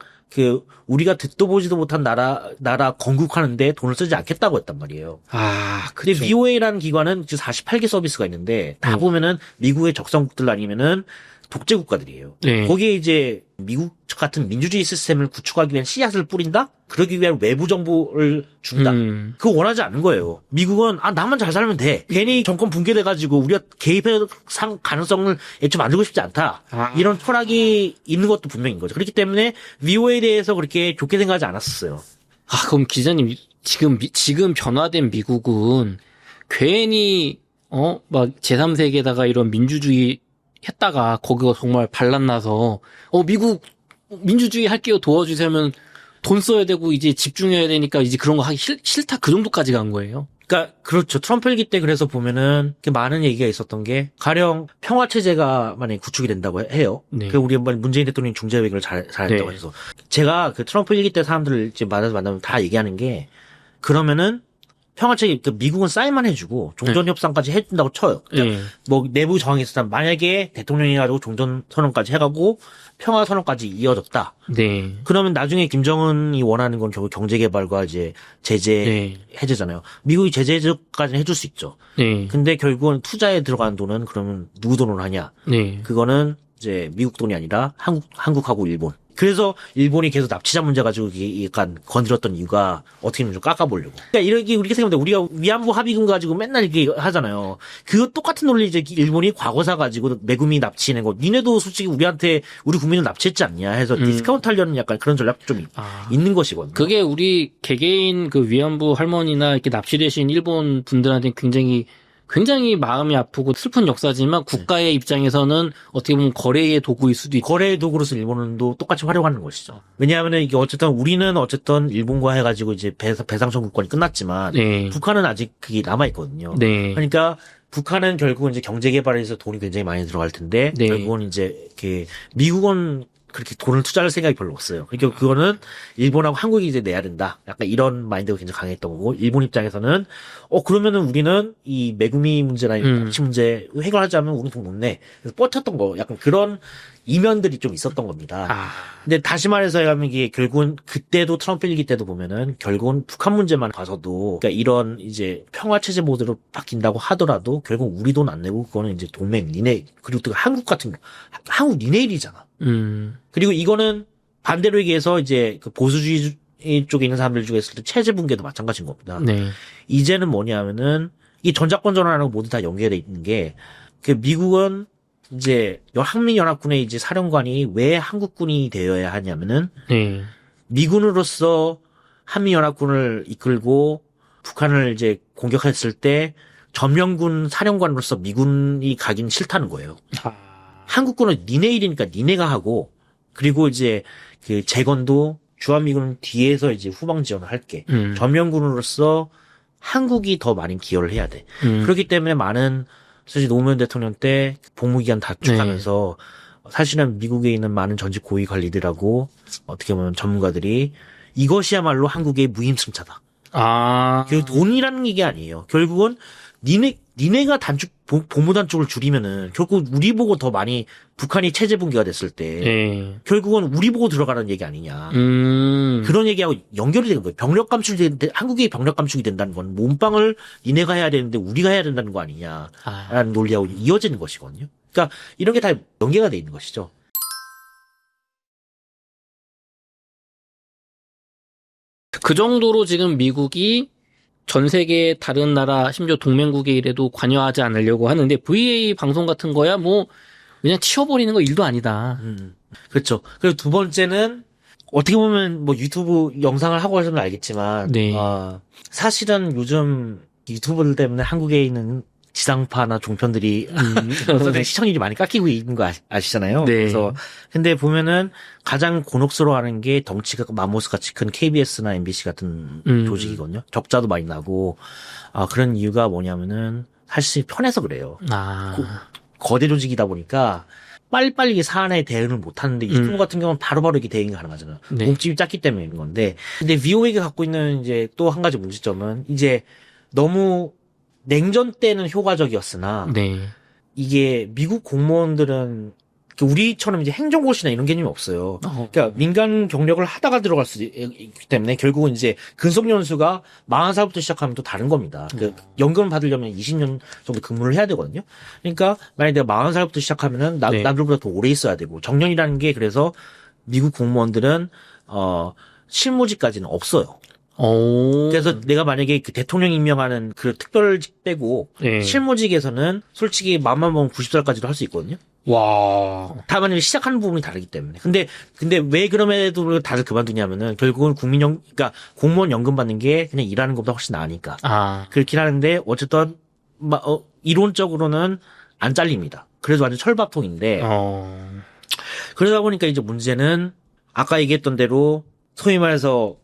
우리가 듣도 보지도 못한 나라 건국하는데 돈을 쓰지 않겠다고 했단 말이에요. 아, 근데 그쵸. VOA라는 기관은 48개 서비스가 있는데 다 보면은 미국의 적성국들 아니면은 독재 국가들이에요. 네. 거기에 이제 미국 같은 민주주의 시스템을 구축하기 위한 씨앗을 뿌린다? 그러기 위한 외부 정보를 준다. 그거 원하지 않는 거예요. 미국은 나만 잘 살면 돼. 괜히 정권 붕괴돼가지고 우리가 개입할 가능성을 애초에 만들고 싶지 않다. 이런 철학이 있는 것도 분명인 거죠. 그렇기 때문에 VOA에 대해서 그렇게 좋게 생각하지 않았었어요. 아, 그럼 기자님, 지금 변화된 미국은 괜히, 막 제3세계에다가 이런 민주주의 했다가 거기가 정말 반란나서, 미국 민주주의 할게요 도와주세요면 돈 써야 되고 이제 집중해야 되니까 이제 그런 거 하기 싫다 그 정도까지 간 거예요. 그러니까 그렇죠. 트럼프 일기 때 그래서 보면은 많은 얘기가 있었던 게 가령 평화 체제가 만약에 구축이 된다고 해요. 네. 그 우리 한번 문재인 대통령이 중재 외교를 잘했다고 네. 해서 제가 그 트럼프 일기 때 사람들을 이제 만나면 다 얘기하는 게 그러면은 평화 체제 미국은 사인만 해주고 종전 협상까지 해준다고 쳐요. 그러니까 네. 뭐 내부 정황이 있었다면 만약에 대통령이 가지고 종전 선언까지 해가고 평화 선언까지 이어졌다. 네. 그러면 나중에 김정은이 원하는 건 결국 경제 개발과 이제 제재 네. 해제잖아요. 미국이 제재 해제까지는 해줄 수 있죠. 네. 근데 결국은 투자에 들어가는 돈은 그러면 누구 돈으로 하냐? 네. 그거는 이제 미국 돈이 아니라 한국하고 일본. 그래서 일본이 계속 납치자 문제 가지고 약간 건드렸던 이유가 어떻게 보면 좀 깎아보려고. 그러니까 이렇게 생각하면 우리가 위안부 합의금 가지고 맨날 이렇게 하잖아요. 그거 똑같은 논리 이제 일본이 과거사 가지고 매국민 납치는 거. 니네도 솔직히 우리한테 우리 국민을 납치했지 않냐 해서 디스카운트 하려는 약간 그런 전략도 좀 있는 것이거든요. 그게 우리 개개인 그 위안부 할머니나 이렇게 납치되신 일본 분들한테 굉장히 마음이 아프고 슬픈 역사지만 국가의 입장에서는 어떻게 보면 거래의 도구일 수도 있고. 거래의 도구로서 일본도 똑같이 활용하는 것이죠. 왜냐하면 이게 어쨌든 우리는 일본과 해가지고 이제 배상 청구권이 끝났지만 네. 북한은 아직 그게 남아 있거든요. 네. 그러니까 북한은 결국은 이제 경제 개발에서 돈이 굉장히 많이 들어갈 텐데 네. 결국은 이제 미국은 그렇게 돈을 투자할 생각이 별로 없어요. 그러니까 그거는 일본하고 한국이 이제 내야 된다. 약간 이런 마인드가 굉장히 강했던 거고 일본 입장에서는 그러면은 우리는 이 매국미 문제나 납치 문제 해결하자면 우리 돈 못 내. 그래서 뻗쳤던 거 약간 그런 이면들이 좀 있었던 겁니다. 근데 다시 말해서 하면 이게 결국은 그때도 트럼프 일기 때도 보면은 결국은 북한 문제만 봐서도 그러니까 이런 이제 평화 체제 모드로 바뀐다고 하더라도 결국 우리 돈 안 내고 그거는 이제 동맹 니네 그리고 또 한국 같은 거 한국 니네 일이잖아. 그리고 이거는 반대로 얘기해서 이제 그 보수주의 쪽에 있는 사람들 중에 있을 때 체제 붕괴도 마찬가지인 겁니다. 네. 이제는 뭐냐면은 이 전작권 전환하고 모두 다 연계돼 있는 게 그 미국은 이제 한미연합군의 이제 사령관이 왜 한국군이 되어야 하냐면은 네. 미군으로서 한미연합군을 이끌고 북한을 이제 공격했을 때 점령군 사령관으로서 미군이 가긴 싫다는 거예요. 한국군은 니네 일이니까 니네가 하고 그리고 이제 그 재건도 주한미군은 뒤에서 이제 후방 지원을 할게. 점령군으로서 한국이 더 많이 기여를 해야 돼. 그렇기 때문에 많은 사실 노무현 대통령 때 복무기간 단축하면서 사실은 미국에 있는 많은 전직 고위 관리들하고 어떻게 보면 전문가들이 이것이야말로 한국의 무임승차다. 그 돈이라는 게 아니에요. 결국은 니네가 복무 단축을 줄이면은 결국 우리 보고 더 많이 북한이 체제 붕괴가 됐을 때 네. 결국은 우리 보고 들어가라는 얘기 아니냐. 그런 얘기하고 연결이 되는 거예요. 병력 감축이 되는데 한국이 병력 감축이 된다는 건 몸빵을 니네가 해야 되는데 우리가 해야 된다는 거 아니냐라는 논리하고 이어지는 것이거든요. 그러니까 이런 게 다 연계가 돼 있는 것이죠. 그 정도로 지금 미국이 전 세계 다른 나라 심지어 동맹국에 이래도 관여하지 않으려고 하는데 VA 방송 같은 거야 뭐 그냥 치워버리는 거 일도 아니다. 그렇죠. 그리고 두 번째는 어떻게 보면 뭐 유튜브 영상을 하고 하시면 알겠지만 네. 사실은 요즘 유튜브들 때문에 한국에 있는 지상파나 종편들이 시청률이 많이 깎이고 있는 거 아시잖아요. 네. 그래서 근데 보면은 가장 곤혹스러워하는 게 덩치가 맘모스 같이 큰 KBS나 MBC 같은 조직이거든요. 적자도 많이 나고 그런 이유가 뭐냐면은 사실 편해서 그래요. 거대 조직이다 보니까 빨리빨리 사안에 대응을 못 하는데 유튜브 같은 경우는 바로바로 이렇게 대응이 가능하잖아요. 네. 몸집이 작기 때문인 건데 근데 VOA가 갖고 있는 이제 또 한 가지 문제점은 이제 너무 냉전 때는 효과적이었으나 네. 이게 미국 공무원들은 우리처럼 이제 행정고시나 이런 개념이 없어요. 그러니까 민간 경력을 하다가 들어갈 수 있기 때문에 결국은 이제 근속연수가 40살부터 시작하면 또 다른 겁니다. 그 연금을 받으려면 20년 정도 근무를 해야 되거든요. 그러니까 만약에 내가 40살부터 시작하면은 네. 나들보다 더 오래 있어야 되고 정년이라는 게 그래서 미국 공무원들은 실무직까지는 없어요. 그래서 내가 만약에 그 대통령 임명하는 그 특별직 빼고 네. 실무직에서는 솔직히 맘만 먹으면 90살까지도 할 수 있거든요. 와. 다만 시작하는 부분이 다르기 때문에. 근데 왜 그럼에도 다들 그만두냐면은 결국은 그러니까 공무원 연금 받는 게 그냥 일하는 것보다 훨씬 나으니까. 아. 그렇긴 하는데 어쨌든 이론적으로는 안 잘립니다. 그래서 완전 철밥통인데. 그러다 보니까 이제 문제는 아까 얘기했던 대로 소위 말해서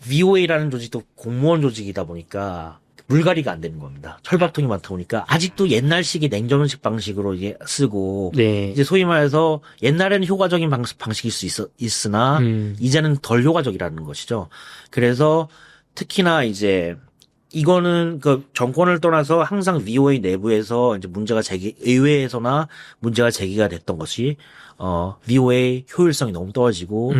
VOA라는 조직도 공무원 조직이다 보니까 물갈이가 안 되는 겁니다. 철밥통이 많다 보니까 아직도 옛날식의 냉전식 방식으로 이제 쓰고 네. 이제 소위 말해서 옛날에는 효과적인 방식일 수 있으나 이제는 덜 효과적이라는 것이죠. 그래서 특히나 이제 이거는 그 정권을 떠나서 항상 VOA 내부에서 이제 의회에서나 문제가 제기가 됐던 것이 VOA 효율성이 너무 떨어지고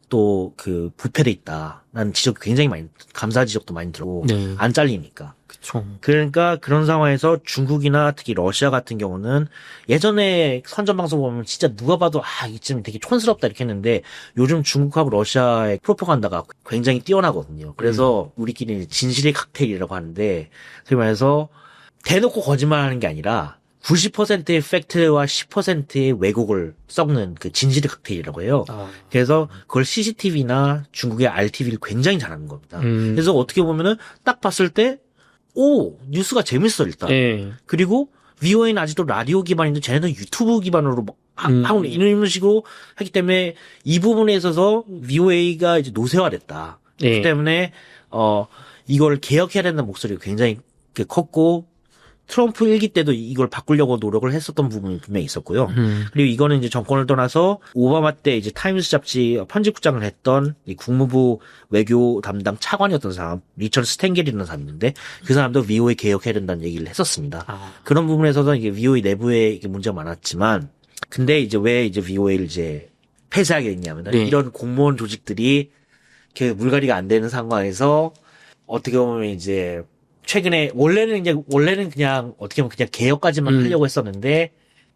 또 그 부패돼 있다라는 지적 굉장히 많이 감사 지적도 많이 들고 네. 안 잘리니까. 그쵸. 그러니까 그런 상황에서 중국이나 특히 러시아 같은 경우는 예전에 선전 방송 보면 진짜 누가 봐도 이쯤 되게 촌스럽다 이렇게 했는데 요즘 중국하고 러시아의 프로파간다가 굉장히 뛰어나거든요. 그래서 우리끼리 진실의 칵테일이라고 하는데 소위 말해서 대놓고 거짓말하는 게 아니라 90%의 팩트와 10%의 왜곡을 섞는 그 진실의 칵테일이라고 해요. 그래서 그걸 CCTV나 중국의 RTV를 굉장히 잘하는 겁니다. 그래서 어떻게 보면은 딱 봤을 때 뉴스가 재밌어 일단. 네. 그리고 VOA는 아직도 라디오 기반인데 쟤네는 유튜브 기반으로 하고 이런 식으로 하기 때문에 이 부분에 있어서 VOA가 이제 노쇠화됐다. 네. 그렇기 때문에 이걸 개혁해야 된다는 목소리가 굉장히 컸고 트럼프 1기 때도 이걸 바꾸려고 노력을 했었던 부분이 분명히 있었고요. 그리고 이거는 이제 정권을 떠나서 오바마 때 이제 타임스 잡지 편집국장을 했던 이 국무부 외교 담당 차관이었던 사람, 리처드 스탠겔이라는 사람인데 그 사람도 VOA 개혁해야 된다는 얘기를 했었습니다. 그런 부분에서도 이게 VOA 내부에 이게 문제가 많았지만 근데 이제 왜 이제 VOA를 이제 폐쇄하게 됐냐면은 네. 이런 공무원 조직들이 그 물갈이가 안 되는 상황에서 어떻게 보면 이제 최근에 원래는 그냥 어떻게 보면 그냥 개혁까지만 하려고 했었는데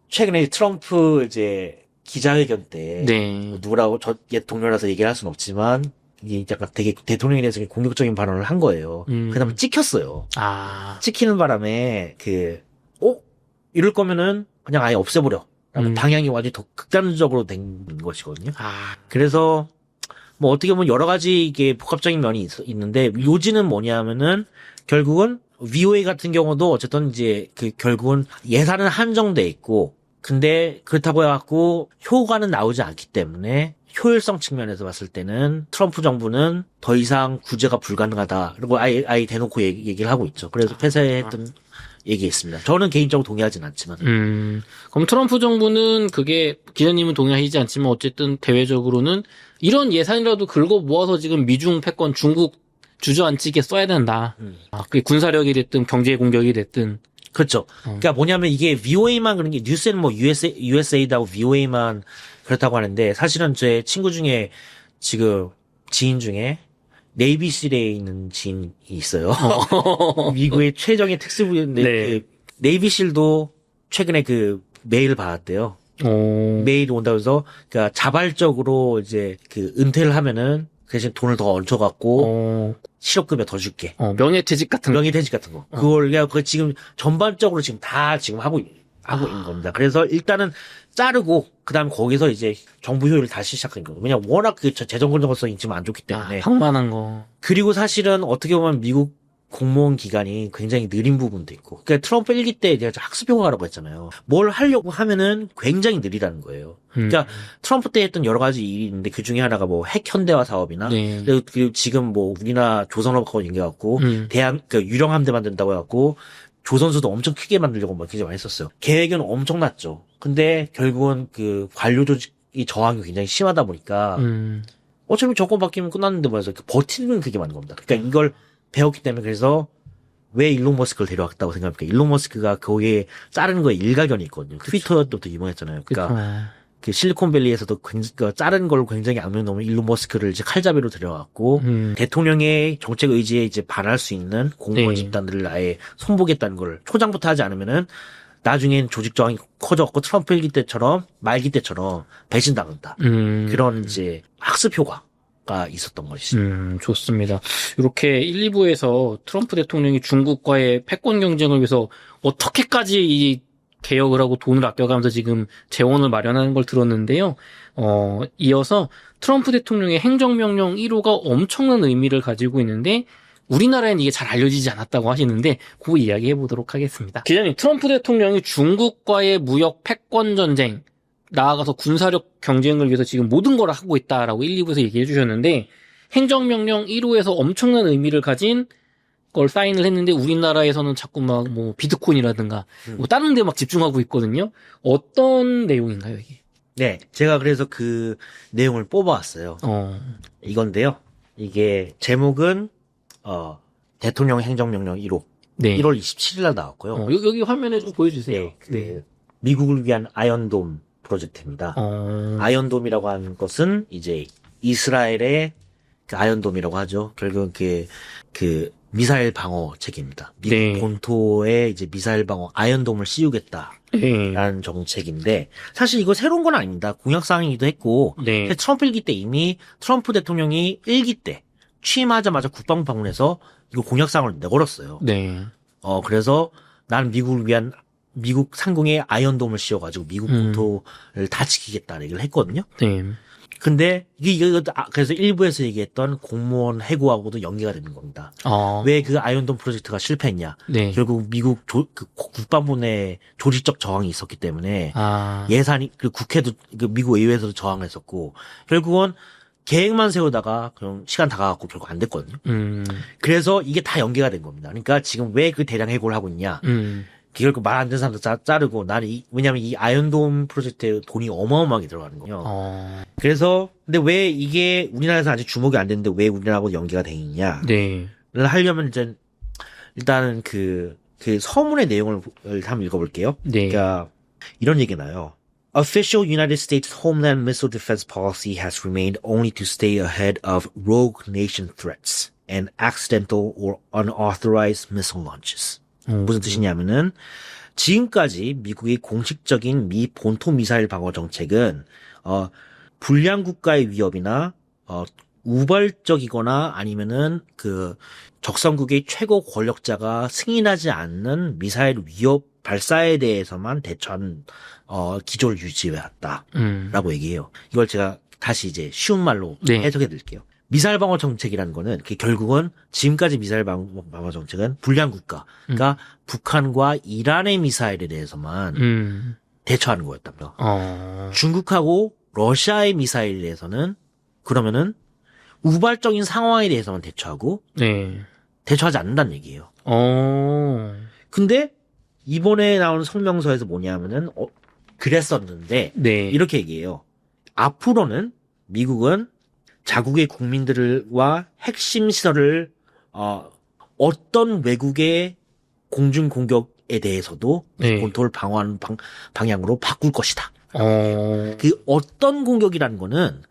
최근에 트럼프 이제 기자회견 때 네. 누구라고 옛 동료라서 얘기를 할 수는 없지만 이게 약간 되게 대통령에 대해서 공격적인 발언을 한 거예요. 그다음에 찍혔어요. 찍히는 바람에 이럴 거면은 그냥 아예 없애버려. 라는 방향이 완전히 더 극단적으로 된 것이거든요. 그래서 뭐 어떻게 보면 여러 가지 이게 복합적인 면이 있는데 요지는 뭐냐면은 결국은 VOA 같은 경우도 어쨌든 이제 결국은 예산은 한정돼 있고 근데 그렇다고 해갖고 효과는 나오지 않기 때문에 효율성 측면에서 봤을 때는 트럼프 정부는 더 이상 구제가 불가능하다. 그리고 아예 대놓고 얘기를 하고 있죠. 그래서 폐쇄했던 얘기했습니다. 저는 개인적으로 동의하진 않지만. 그럼 트럼프 정부는 그게 기자님은 동의하시지 않지만 어쨌든 대외적으로는 이런 예산이라도 긁어 모아서 지금 미중 패권 중국 주저앉히게 써야 된다. 그게 군사력이 됐든 경제 공격이 됐든. 그렇죠. 그러니까 뭐냐면 이게 VOA만 그런 게 뉴스에는 뭐 USA하고 VOA만 그렇다고 하는데 사실은 제 친구 중에 지금 지인 중에 네이비실에 있는 지인이 있어요. 미국의 최정예 특수부인데 네. 네이비실도 최근에 그 메일 받았대요. 메일이 온다고 해서 그러니까 자발적으로 이제 그 은퇴를 하면은 그 대신 돈을 더 얹혀갖고 실업급여 더 줄게. 명예퇴직 같은 거. 명예퇴직 같은 거. 그걸 그 지금 전반적으로 지금 다 지금 하고 있는 겁니다. 그래서 일단은 자르고 그다음 거기서 이제 정부 효율을 다시 시작한 거예요. 왜냐면 워낙 그 재정 건전성이 지금 안 좋기 때문에. 방만한 거. 그리고 사실은 어떻게 보면 미국 공무원 기간이 굉장히 느린 부분도 있고. 그러니까 트럼프 1기 때 제가 학습 효과라고 했잖아요. 뭘 하려고 하면은 굉장히 느리다는 거예요. 그러니까 트럼프 때 했던 여러 가지 일이 있는데 그 중에 하나가 뭐 핵 현대화 사업이나 네. 그리고 지금 뭐 우리나라 조선업하고 연계해갖고 유령 함대 만든다고 해갖고 조선소도 엄청 크게 만들려고 막 굉장히 많이 했었어요. 계획은 엄청났죠. 근데 결국은 그 관료 조직이 저항이 굉장히 심하다 보니까 어차피 정권 바뀌면 끝났는데 뭐해서 버티는 그게 많은 겁니다. 그러니까 이걸 배웠기 때문에 그래서 왜 일론 머스크를 데려왔다고 생각합니까? 일론 머스크가 거기에 자르는 거에 일가견이 있거든요. 트위터도 또 유명했잖아요. 그러니까 그 실리콘밸리에서도 자른 걸 굉장히 악명 넘은 일론 머스크를 이제 칼잡이로 들여왔고 대통령의 정책 의지에 이제 반할 수 있는 공무원 네. 집단들을 아예 손보겠다는 걸 초장부터 하지 않으면은 나중엔 조직 저항이 커져갖고 트럼프 일기 때처럼 말기 때처럼 배신당한다. 그런 이제 학습 효과가 있었던 것이죠. 좋습니다. 이렇게 1, 2부에서 트럼프 대통령이 중국과의 패권 경쟁을 위해서 어떻게까지 이 개혁을 하고 돈을 아껴가면서 지금 재원을 마련하는 걸 들었는데요. 이어서 트럼프 대통령의 행정명령 1호가 엄청난 의미를 가지고 있는데 우리나라엔 이게 잘 알려지지 않았다고 하시는데 그 이야기 해보도록 하겠습니다. 기자님, 트럼프 대통령이 중국과의 무역 패권 전쟁, 나아가서 군사력 경쟁을 위해서 지금 모든 걸 하고 있다라고 1, 2부에서 얘기해 주셨는데 행정명령 1호에서 엄청난 의미를 가진 걸 사인을 했는데 우리나라에서는 자꾸 막 뭐 비트코인이라든가 뭐 다른 데 막 집중하고 있거든요. 어떤 내용인가요, 이게? 네, 제가 그래서 그 내용을 뽑아왔어요. 이건데요. 이게 제목은 대통령 행정명령 1호 네. 1월 27일 날 나왔고요. 여기 화면에 좀 보여주세요. 네, 미국을 위한 아이언돔 프로젝트입니다. 아이언돔이라고 하는 것은 이제 이스라엘의 그 아이언돔이라고 하죠. 결국 그 미사일 방어 체계입니다. 미국 네. 본토에 이제 미사일 방어 아이언돔을 씌우겠다라는 네. 정책인데 사실 이거 새로운 건 아닙니다. 공약사항이기도 했고 네. 트럼프 일기 때 이미 트럼프 대통령이 일기 때 취임하자마자 국방부 방문해서 이거 공약사항을 내걸었어요. 네. 그래서 나는 미국을 위한 미국 상공에 아이언돔을 씌워가지고 미국 본토를 다 지키겠다는 얘기를 했거든요. 네. 근데 그래서 일부에서 얘기했던 공무원 해고하고도 연계가 되는 겁니다. 왜 그 아이언돔 프로젝트가 실패했냐? 네. 결국 미국 그 국방부 내 조직적 저항이 있었기 때문에 예산이 그 국회도 그 미국 의회에서도 저항을 했었고 결국은 계획만 세우다가 그냥 시간 다 가갖고 결국 안 됐거든요. 그래서 이게 다 연계가 된 겁니다. 그러니까 지금 왜 그 대량 해고를 하고 있냐? 결국 말 안 되는 사람도 자르고 나는 왜냐면 이 아이언돔 프로젝트에 돈이 어마어마하게 들어가는 거예요. 그래서 근데 왜 이게 우리나라에서 아직 주목이 안 됐는데 왜 우리나라하고 연계가 돼 있냐? 네. 하려면 이제 일단은 그 서문의 내용을 한번 읽어볼게요. 네. 그러니까 이런 얘기 나요. Official United States Homeland Missile Defense Policy has remained only to stay ahead of rogue nation threats and accidental or unauthorized missile launches. 무슨 뜻이냐면은 지금까지 미국의 공식적인 미 본토 미사일 방어 정책은 불량 국가의 위협이나 우발적이거나 아니면은 그 적성국의 최고 권력자가 승인하지 않는 미사일 위협 발사에 대해서만 대처하는 기조를 유지해왔다라고 얘기해요. 이걸 제가 다시 이제 쉬운 말로 네. 해석해 드릴게요. 미사일 방어 정책이라는 거는 결국은 지금까지 미사일 방어 정책은 불량 국가가 북한과 이란의 미사일에 대해서만 대처하는 거였다며. 중국하고 러시아의 미사일에 대해서는 그러면은 우발적인 상황에 대해서만 대처하고 네. 대처하지 않는다는 얘기예요. 근데 이번에 나오는 성명서에서 뭐냐면은 그랬었는데 네. 이렇게 얘기해요. 앞으로는 미국은 자국의 국민들과 핵심 시설을 어떤 외국의 공중 공격에 대해서도 네. 본토를 방어하는 방향으로 바꿀 것이다. 그 어떤 공격이라는 거는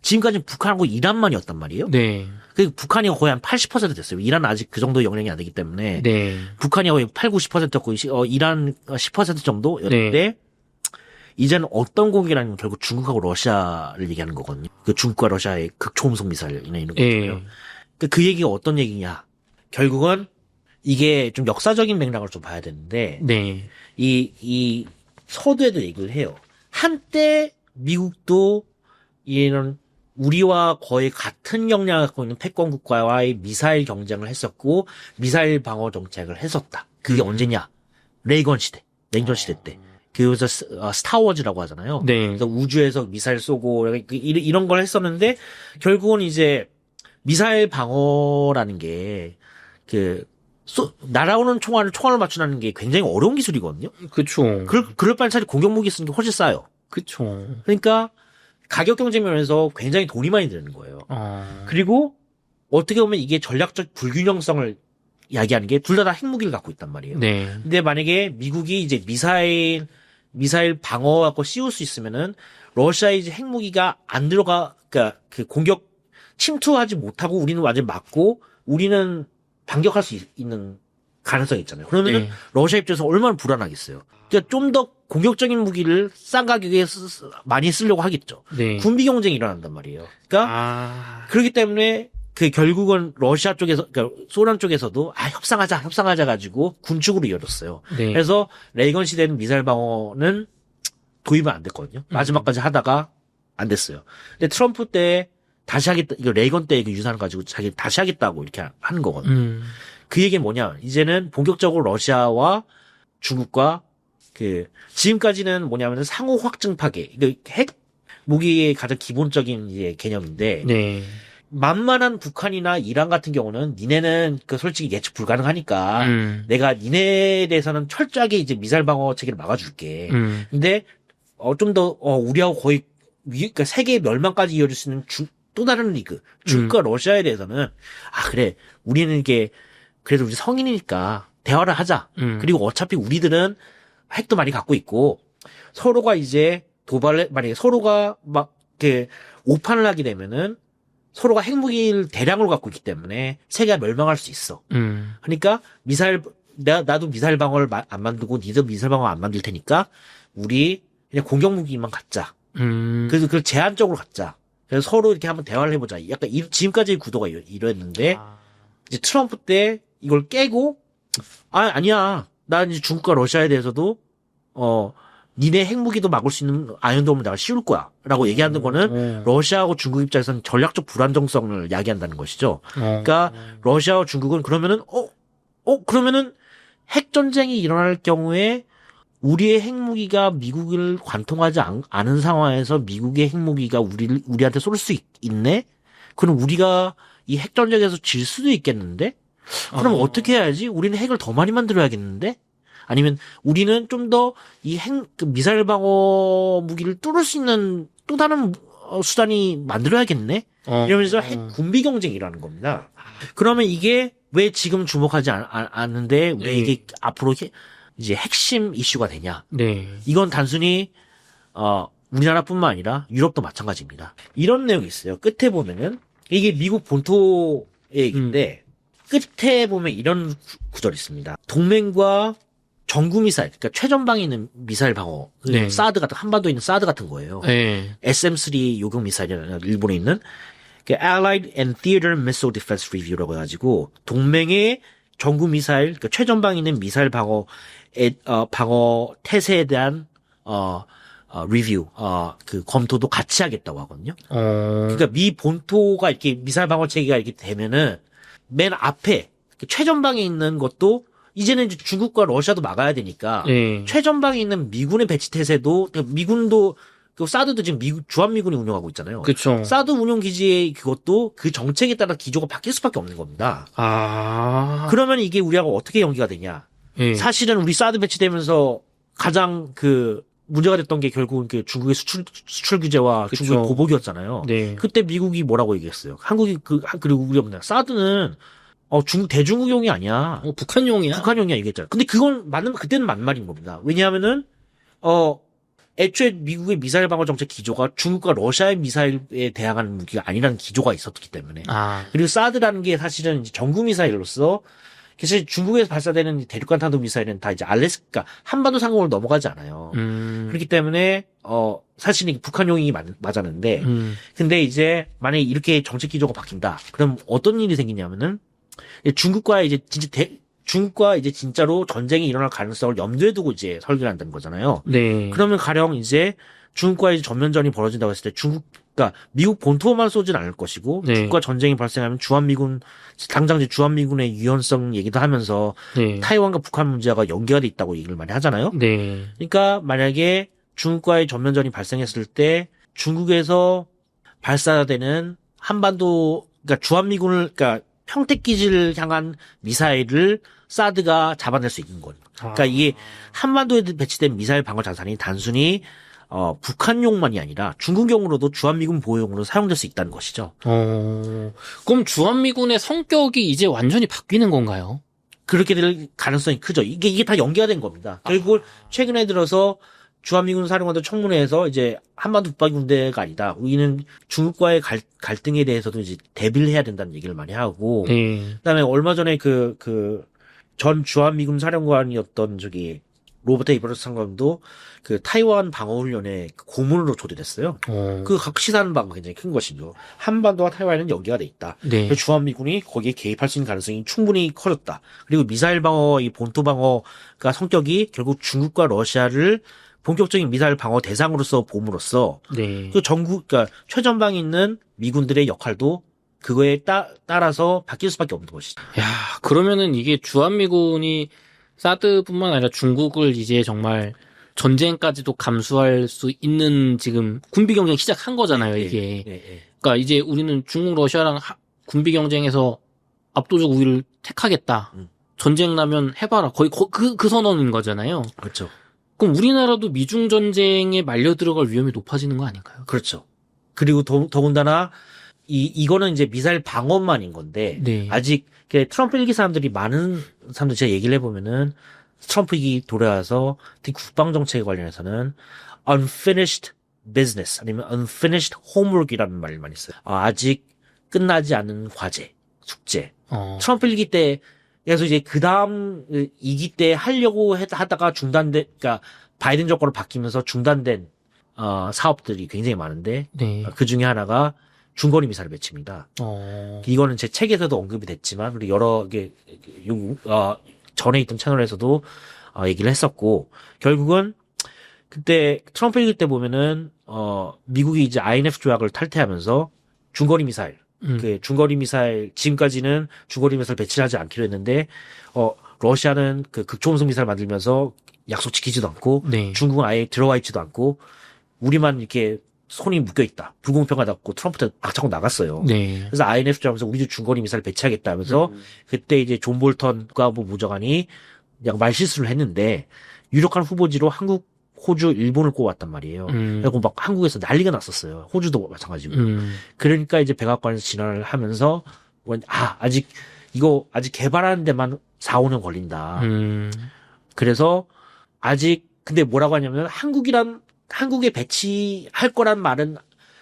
지금까지 북한하고 이란만이었단 말이에요. 네. 그 북한이 거의 한 80% 됐어요. 이란은 아직 그 정도 영향이 안 되기 때문에 네. 북한이 거의 80-90%였고 이란 10% 정도였는데 네. 이제는 어떤 공격이라는 건 결국 중국하고 러시아를 얘기하는 거거든요. 그 중국과 러시아의 극초음속 미사일이나 이런 거잖아요. 그 얘기가 어떤 얘기냐? 결국은 이게 좀 역사적인 맥락을 좀 봐야 되는데 네. 이 서두에도 얘기를 해요. 한때 미국도 이런 우리와 거의 같은 역량을 갖고 있는 패권 국가와의 미사일 경쟁을 했었고 미사일 방어 정책을 했었다. 그게 언제냐? 레이건 시대, 냉전 시대 때. 그래서 스타워즈라고 하잖아요. 네. 그래서 우주에서 미사일 쏘고 이런 걸 했었는데 결국은 이제 미사일 방어라는 게 날아오는 총알을 맞추는 게 굉장히 어려운 기술이거든요. 그쵸. 그럴 바엔 차라리 공격 무기 쓰는 게 훨씬 싸요. 그쵸. 그러니까 가격 경쟁 면에서 굉장히 돈이 많이 드는 거예요. 그리고 어떻게 보면 이게 전략적 불균형성을 이야기하는 게 둘 다 핵무기를 갖고 있단 말이에요. 네. 근데 만약에 미국이 이제 미사일 방어 갖고 씌울 수 있으면은 러시아의 이제 핵무기가 안 들어가, 그러니까 그 공격 침투하지 못하고 우리는 완전히 막고 우리는 반격할 수 있는 가능성이 있잖아요. 그러면은 네. 러시아 입장에서 얼마나 불안하겠어요. 그러니까 좀 더 공격적인 무기를 싼 가격에 많이 쓰려고 하겠죠. 네. 군비 경쟁이 일어난단 말이에요. 그러니까 아. 그렇기 때문에 그 결국은 러시아 쪽에서, 그러니까 소련 쪽에서도 협상하자 가지고 군축으로 이어졌어요. 네. 그래서 레이건 시대는 미사일 방어는 도입은 안 됐거든요. 마지막까지 하다가 안 됐어요. 근데 트럼프 때 다시 하겠다, 이거 레이건 때 그 유산을 가지고 자기 다시 하겠다고 이렇게 하는 거거든요. 그 얘기는 뭐냐, 이제는 본격적으로 러시아와 중국과 지금까지는 뭐냐면은 상호 확증 파괴, 핵 무기의 가장 기본적인 이제 개념인데, 네. 만만한 북한이나 이란 같은 경우는 니네는 솔직히 예측 불가능하니까 내가 니네에 대해서는 철저하게 이제 미사일 방어 체계를 막아줄게. 근데 좀 더 우리하고 거의 그러니까 세계 멸망까지 이어질 수 있는 또 다른 리그 중국과 러시아에 대해서는 그래 우리는 이게 그래도 우리 성인이니까 대화를 하자. 그리고 어차피 우리들은 핵도 많이 갖고 있고 서로가 이제 만약에 서로가 막 오판을 하게 되면은 서로가 핵무기를 대량으로 갖고 있기 때문에 세계가 멸망할 수 있어. 그러니까 나도 미사일 방어를 안 만들고 니도 미사일 방어 안 만들 테니까 우리 그냥 공격 무기만 갖자. 그래서 그걸 제한적으로 갖자. 그래서 서로 이렇게 한번 대화를 해보자. 약간 지금까지의 구도가 이랬는데 이제 트럼프 때 이걸 깨고 아니야. 난 이제 중국과 러시아에 대해서도 니네 핵무기도 막을 수 있는 아이언돔을 내가 씌울 거야. 라고 얘기하는 거는 러시아하고 중국 입장에서는 전략적 불안정성을 야기한다는 것이죠. 그러니까 러시아와 중국은 그러면은 그러면은 핵전쟁이 일어날 경우에 우리의 핵무기가 미국을 관통하지 않은 상황에서 미국의 핵무기가 우리한테 쏠 수 있네? 그럼 우리가 이 핵전쟁에서 질 수도 있겠는데? 그럼 어떻게 해야지? 우리는 핵을 더 많이 만들어야겠는데? 아니면 우리는 좀 더 이 미사일 방어 무기를 뚫을 수 있는 또 다른 수단이 만들어야겠네? 이러면서 핵 군비 경쟁이라는 겁니다. 그러면 이게 왜 지금 주목하지 않는데 왜 이게 앞으로 이제 핵심 이슈가 되냐? 네. 이건 단순히 우리나라뿐만 아니라 유럽도 마찬가지입니다. 이런 내용이 있어요. 끝에 보면은 이게 미국 본토의 얘기인데 끝에 보면 이런 구절이 있습니다. 동맹과 전구 미사일, 그러니까 최전방에 있는 미사일 방어, 네. 사드 같은 한반도에 있는 사드 같은 거예요. 네. SM-3 요격 미사일이라는 일본에 있는 Allied and Theater Missile Defense Review라고 해가지고 동맹의 전구 미사일, 그러니까 최전방에 있는 미사일 방어 태세에 대한 리뷰, 검토도 같이 하겠다고 하거든요. 그러니까 미 본토가 이렇게 미사일 방어 체계가 이렇게 되면은 맨 앞에 최전방에 있는 것도 이제는 이제 중국과 러시아도 막아야 되니까 최전방에 있는 미군의 배치 태세도 미군도 사드도 지금 주한미군이 운영하고 있잖아요. 그렇죠. 사드 운영 기지의 그것도 그 정책에 따라 기조가 바뀔 수밖에 없는 겁니다. 그러면 이게 우리하고 어떻게 연기가 되냐? 사실은 우리 사드 배치되면서 가장 문제가 됐던 게 결국은 중국의 수출 규제와 그쵸. 중국의 보복이었잖아요. 네. 그때 미국이 뭐라고 얘기했어요? 한국이 그리고 우리가 뭐냐? 사드는 대중국용이 아니야. 북한용이야? 북한용이야 얘기했잖아요. 근데 그때는 맞는 말인 겁니다. 왜냐하면은 애초에 미국의 미사일 방어 정책 기조가 중국과 러시아의 미사일에 대항하는 무기가 아니라는 기조가 있었기 때문에. 그리고 사드라는 게 사실은 이제 전구 미사일로서 사실 중국에서 발사되는 대륙간 탄도 미사일은 다 이제 알래스카 한반도 상공을 넘어가지 않아요. 그렇기 때문에 사실은 이게 북한용이 맞았는데 근데 이제 만약에 이렇게 정책 기조가 바뀐다. 그럼 어떤 일이 생기냐면은 중국과 이제 진짜로 전쟁이 일어날 가능성을 염두에 두고 이제 설계를 한다는 거잖아요. 네. 그러면 가령 이제 중국과의 전면전이 벌어진다고 했을 때 그러니까 미국 본토만 쏘진 않을 것이고 중국과 전쟁이 발생하면 당장 이제 주한미군의 유연성 얘기도 하면서 타이완과 북한 문제가 연계가 돼 있다고 얘기를 많이 하잖아요. 그러니까 만약에 중국과의 전면전이 발생했을 때 중국에서 발사되는 한반도 그러니까 주한미군을 그러니까 평택기지를 향한 미사일을 사드가 잡아낼 수 있는 거예요. 그러니까 이게 한반도에 배치된 미사일 방어 자산이 단순히 북한용만이 아니라 중국용으로도 주한미군 보호용으로 사용될 수 있다는 것이죠. 그럼 주한미군의 성격이 이제 완전히 바뀌는 건가요? 그렇게 될 가능성이 크죠. 이게 다 연계가 된 겁니다. 결국 최근에 들어서 주한미군 사령관도 청문회에서 이제 한반도 북방 군대가 아니다. 우리는 중국과의 갈등에 대해서도 이제 대비를 해야 된다는 얘기를 많이 하고, 네. 그다음에 얼마 전에 전 주한미군 사령관이었던 로버트 에이브러스 상관도 그 타이완 방어훈련에 고문으로 초대됐어요. 그 각 시사하는 바가 굉장히 큰 것이죠. 한반도와 타이완은 연계가 돼 있다. 네. 그래서 주한미군이 거기에 개입할 수 있는 가능성이 충분히 커졌다. 그리고 미사일 방어, 이 본토 방어가 성격이 결국 중국과 러시아를 본격적인 미사일 방어 대상으로서 봄으로써 네. 그러니까 최전방에 있는 미군들의 역할도 그거에 따라서 바뀔 수밖에 없는 것이죠. 야, 그러면은 이게 주한미군이 사드뿐만 아니라 중국을 이제 정말 전쟁까지도 감수할 수 있는 지금 군비 경쟁 시작한 거잖아요, 이게. 네. 그러니까 이제 우리는 중국, 러시아랑 군비 경쟁에서 압도적 우위를 택하겠다. 전쟁 나면 해봐라. 거의 그 선언인 거잖아요. 그렇죠. 그럼 우리나라도 미중 전쟁에 말려 들어갈 위험이 높아지는 거 아닌가요? 그렇죠. 그리고 더군다나 이거는 이제 미사일 방어만인 건데 네. 아직 트럼프 일기 많은 사람들 제가 얘기를 해보면은 트럼프 일기 돌아와서 특히 국방 정책에 관련해서는 unfinished business 아니면 unfinished homework이라는 말을 많이 써요. 아직 끝나지 않은 과제, 숙제. 트럼프 일기 때 그래서 이제 그 다음 2기 때 하려고 하다가 그러니까 바이든 정권으로 바뀌면서 중단된 사업들이 굉장히 많은데 네. 그 중에 하나가 중거리 미사일 배치입니다. 이거는 제 책에서도 언급이 됐지만 우리 여러 전에 있던 채널에서도 얘기를 했었고 결국은 그때 트럼프 일기 때 보면은 미국이 이제 INF 조약을 탈퇴하면서 중거리 미사일 중거리 미사일 지금까지는 중거리 미사일 배치를 하지 않기로 했는데 러시아는 그 극초음속 미사일 만들면서 약속 지키지도 않고 네. 중국은 아예 들어와 있지도 않고 우리만 이렇게 손이 묶여 있다. 불공평하다고 트럼프한테 박차고 나갔어요. 네. 그래서 INF 하면서 우리도 중거리 미사일 배치하겠다 하면서 그때 이제 존 볼턴 국가부 부장관이 그냥 말실수를 했는데 유력한 후보지로 한국, 호주, 일본을 꼽았단 말이에요. 그리고 막 한국에서 난리가 났었어요. 호주도 마찬가지고. 그러니까 이제 백악관에서 진화를 하면서 아직 개발하는 데만 4, 5년 걸린다. 그래서 근데 뭐라고 하냐면 한국에 배치할 거란 말은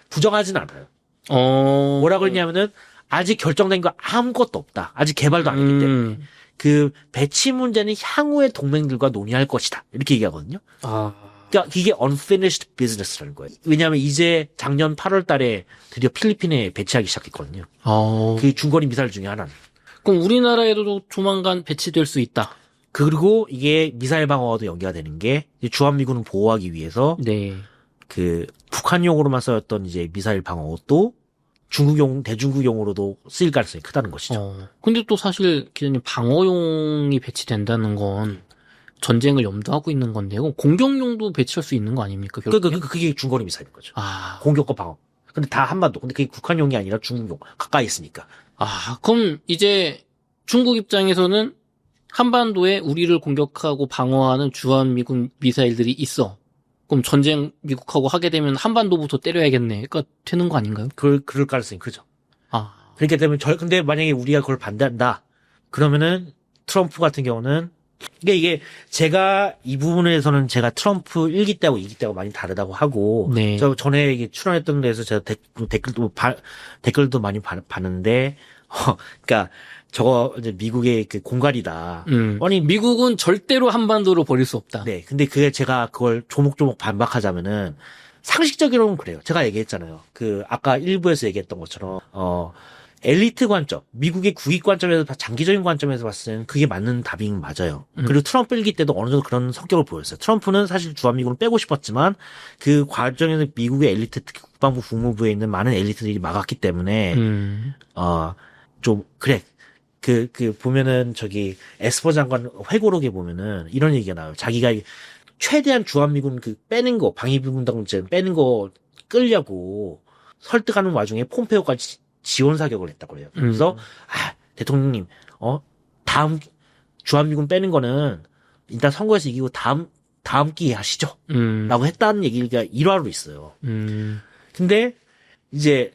부정하진 않아요. 뭐라고 했냐면은 아직 결정된 거 아무것도 없다. 아직 개발도 안 했기 때문에. 그 배치 문제는 향후의 동맹들과 논의할 것이다. 이렇게 얘기하거든요. 그러니까 이게 unfinished business라는 거예요. 왜냐하면 이제 작년 8월 달에 드디어 필리핀에 배치하기 시작했거든요. 그 중거리 미사일 중에 하나는. 그럼 우리나라에도 조만간 배치될 수 있다. 그리고 이게 미사일 방어와도 연계가 되는 게 주한미군을 보호하기 위해서 네. 그 북한용으로만 쓰였던 이제 미사일 방어도 대중국용으로도 쓰일 가능성이 크다는 것이죠. 근데 또 사실 기자님 방어용이 배치된다는 건 전쟁을 염두하고 있는 건데요. 공격용도 배치할 수 있는 거 아닙니까? 그게 중거리 미사일인 거죠. 공격과 방어. 근데 다 한반도. 근데 그게 북한용이 아니라 중국용. 가까이 있으니까. 그럼 이제 중국 입장에서는 한반도에 우리를 공격하고 방어하는 주한미군 미사일들이 있어. 그럼 전쟁 미국하고 하게 되면 한반도부터 때려야겠네. 그러니까 되는 거 아닌가요? 그럴 가능성이 크죠. 그렇기 때문에 근데 만약에 우리가 그걸 반대한다. 그러면은 트럼프 같은 경우는 이게 제가 이 부분에서는 제가 트럼프 1기 때하고 2기 때하고 많이 다르다고 하고 네. 저 전에 이게 출연했던 데서 제가 댓글도 많이 봤는데 그러니까 저거 이제 미국의 그 공갈이다. 아니 미국은 절대로 한반도로 버릴 수 없다. 네. 근데 제가 그걸 조목조목 반박하자면은 상식적으로는 그래요. 제가 얘기했잖아요. 아까 일부에서 얘기했던 것처럼 엘리트 관점, 미국의 국익 관점에서 장기적인 관점에서 봤을 때는 그게 맞는 답인 맞아요. 그리고 트럼프 일기 때도 어느 정도 그런 성격을 보였어요. 트럼프는 사실 주한미군을 빼고 싶었지만 그 과정에서 미국의 엘리트, 특히 국방부 국무부에 있는 많은 엘리트들이 막았기 때문에 좀 그래. 보면은 에스퍼 장관 회고록에 보면은 이런 얘기가 나와요. 자기가 최대한 주한미군 빼는 거, 방위비군단체 빼는 거 끌려고 설득하는 와중에 폼페오까지 지원 사격을 했다고 그래요. 그래서, 대통령님, 다음, 주한미군 빼는 거는 일단 선거에서 이기고 다음 기회에 하시죠. 라고 했다는 얘기가 일화로 있어요. 근데, 이제,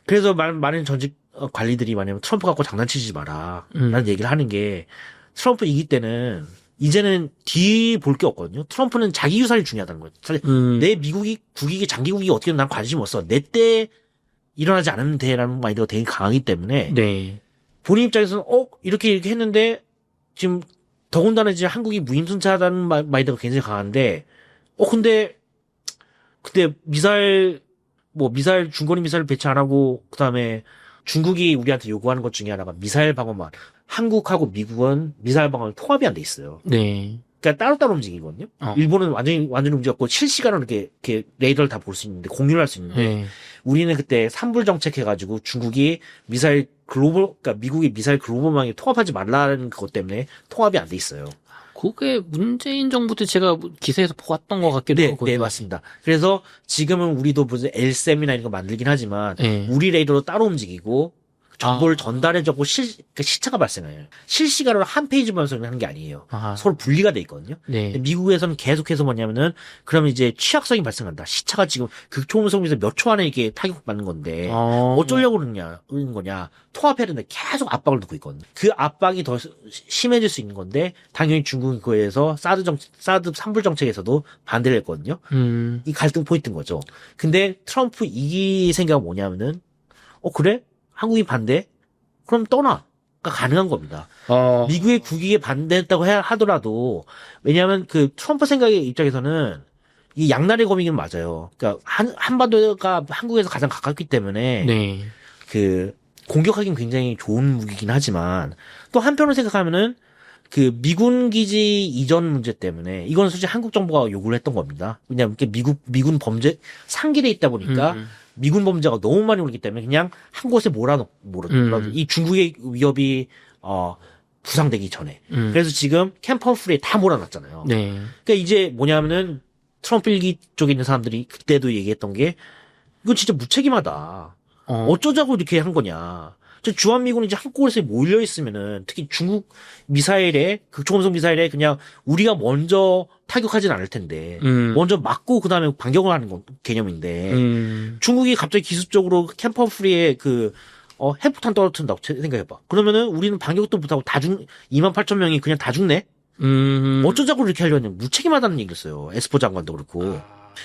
그래서 많은 전직 관리들이 트럼프 갖고 장난치지 마라. 라는 얘기를 하는 게, 트럼프 이기 때는 이제는 뒤 볼 게 없거든요. 트럼프는 자기 유산이 중요하다는 거예요. 사실 내 미국이 국익이 장기국이 어떻게든 난 관심 없어. 내 때 일어나지 않으면 돼라는 마인드가 되게 강하기 때문에 네. 본인 입장에서는 이렇게 했는데 지금 더군다나 이제 한국이 무임승차하다는 마인드가 굉장히 강한데 근데 미사일 중거리 미사일 배치 안 하고 그다음에 중국이 우리한테 요구하는 것 중에 하나가 미사일 방어만. 한국하고 미국은 미사일 방어 통합이 안 돼 있어요. 네. 그러니까 따로따로 움직이거든요. 일본은 완전히 움직였고 실시간으로 이렇게 레이더를 다 볼 수 있는데 공유를 할 수 있는데 네. 우리는 그때 산불 정책 해가지고 중국이 그러니까 미국이 미사일 글로벌망에 통합하지 말라는 그것 때문에 통합이 안 돼 있어요. 그게 문재인 정부 때 제가 기사에서 보았던 것 같기도 네, 하고. 네, 맞습니다. 그래서 지금은 우리도 무슨 LSM이나 이런 거 만들긴 하지만 네. 우리 레이더로 따로 움직이고 정보를 전달해주고 그러니까 시차가 발생해요. 실시간으로 한 페이지 번역을 하는 게 아니에요. 서로 분리가 돼 있거든요. 네. 근데 미국에서는 계속해서 뭐냐면은 그러면 이제 취약성이 발생한다. 시차가 지금 극초음속에서 몇 초 안에 이게 타격받는 건데 어쩌려고 그러는 거냐. 통합해야 된다. 계속 압박을 넣고 있거든요. 그 압박이 더 심해질 수 있는 건데 당연히 중국은 그거에서 사드 산불 정책에서도 반대를 했거든요. 이 갈등 포인트인 거죠. 근데 트럼프 이 생각은 뭐냐면은 그래? 한국이 반대? 그럼 떠나. 가 가능한 겁니다. 미국의 국익에 반대했다고 하더라도, 왜냐하면 그 트럼프 생각의 입장에서는 이 양날의 검이긴 맞아요. 그러니까 한반도가 한국에서 가장 가깝기 때문에 네. 그 공격하기는 굉장히 좋은 무기긴 하지만 또 한편으로 생각하면은 그 미군 기지 이전 문제 때문에 이건 솔직히 한국 정부가 요구를 했던 겁니다. 왜냐하면 미군 범죄 상길에 있다 보니까 미군 범죄가 너무 많이 오기 때문에 그냥 한 곳에 이 중국의 위협이 부상되기 전에. 그래서 지금 캠프 험프리에 다 몰아놨잖아요. 네. 그러니까 이제 뭐냐면은 트럼프 일기 쪽에 있는 사람들이 그때도 얘기했던 게 이거 진짜 무책임하다. 어쩌자고 이렇게 한 거냐. 주한미군이 이제 한국에서 몰려 있으면은 특히 중국 미사일에 극초음속 미사일에 그냥 우리가 먼저 타격하진 않을 텐데 먼저 맞고 그다음에 반격을 하는 건 개념인데 중국이 갑자기 기습적으로 캠프 험프리에 핵폭탄 떨어뜨린다고 생각해봐. 그러면은 우리는 반격도 못하고 28,000명이 그냥 다 죽네. 어쩌자고 이렇게 하려냐. 무책임하다는 얘기였어요. 에스퍼 장관도 그렇고.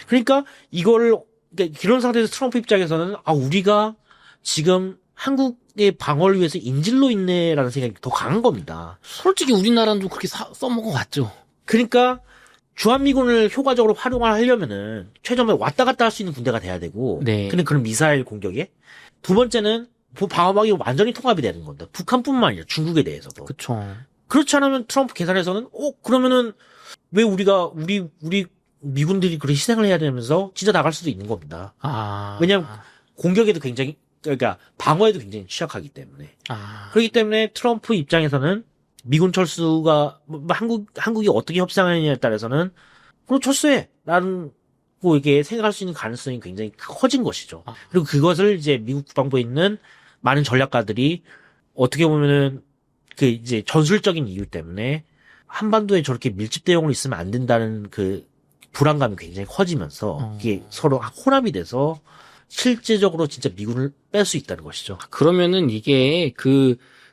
그러니까 그러니까 이런 상태에서 트럼프 입장에서는 우리가 지금 한국의 방어를 위해서 인질로 있네라는 생각이 더 강한 겁니다. 솔직히 우리나라는 좀 그렇게 써먹어 왔죠. 그러니까 주한미군을 효과적으로 활용하려면은 최저면 왔다 갔다 할 수 있는 군대가 돼야 되고, 네. 근데 그런 미사일 공격에 두 번째는 방어막이 완전히 통합이 되는 건데 북한뿐만 아니라 중국에 대해서도. 그렇죠. 그렇지 않으면 트럼프 계산에서는 그러면은 왜 우리 미군들이 그렇게 희생을 해야 되면서 진짜 나갈 수도 있는 겁니다. 왜냐하면 공격에도 그러니까 방어에도 굉장히 취약하기 때문에. 그렇기 때문에 트럼프 입장에서는 미군 철수가 한국이 어떻게 협상하느냐에 따라서는 그럼 철수해라는 이게 생각할 수 있는 가능성이 굉장히 커진 것이죠. 그리고 그것을 이제 미국 국방부에 있는 많은 전략가들이 어떻게 보면은 그 이제 전술적인 이유 때문에 한반도에 저렇게 밀집 대응으로 있으면 안 된다는 그 불안감이 굉장히 커지면서 이게 서로 혼합이 돼서 실제적으로 진짜 미군을 뺄 수 있다는 것이죠. 그러면은 이게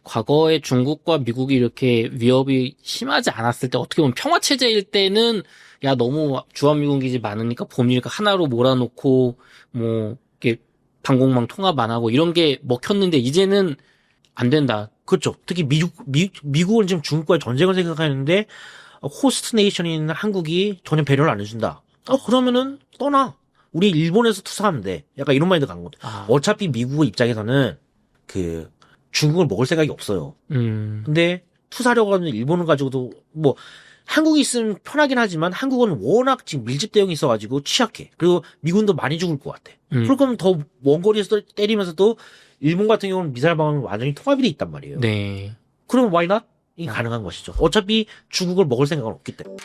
과거에 중국과 미국이 이렇게 위협이 심하지 않았을 때 어떻게 보면 평화체제일 때는 야 너무 주한미군 기지 많으니까 범위니까 하나로 몰아놓고 이렇게 방공망 통합 안 하고 이런 게 먹혔는데 이제는 안 된다. 그렇죠. 특히 미국은 지금 중국과의 전쟁을 생각하는데 호스트 네이션인 한국이 전혀 배려를 안 해준다. 그러면은 떠나. 우리 일본에서 투사하면 돼. 약간 이런 마인드 간 거죠. 어차피 미국 입장에서는 중국을 먹을 생각이 없어요. 근데 투사려고 하는 일본을 가지고도 한국이 있으면 편하긴 하지만 한국은 워낙 지금 밀집 대응이 있어가지고 취약해. 그리고 미군도 많이 죽을 것 같아. 그럴 거면 더 먼 거리에서 때리면서도 일본 같은 경우는 미사일 방어는 완전히 통합이 돼 있단 말이에요. 네. 그러면 why not? 이 가능한 것이죠. 어차피 중국을 먹을 생각은 없기 때문에.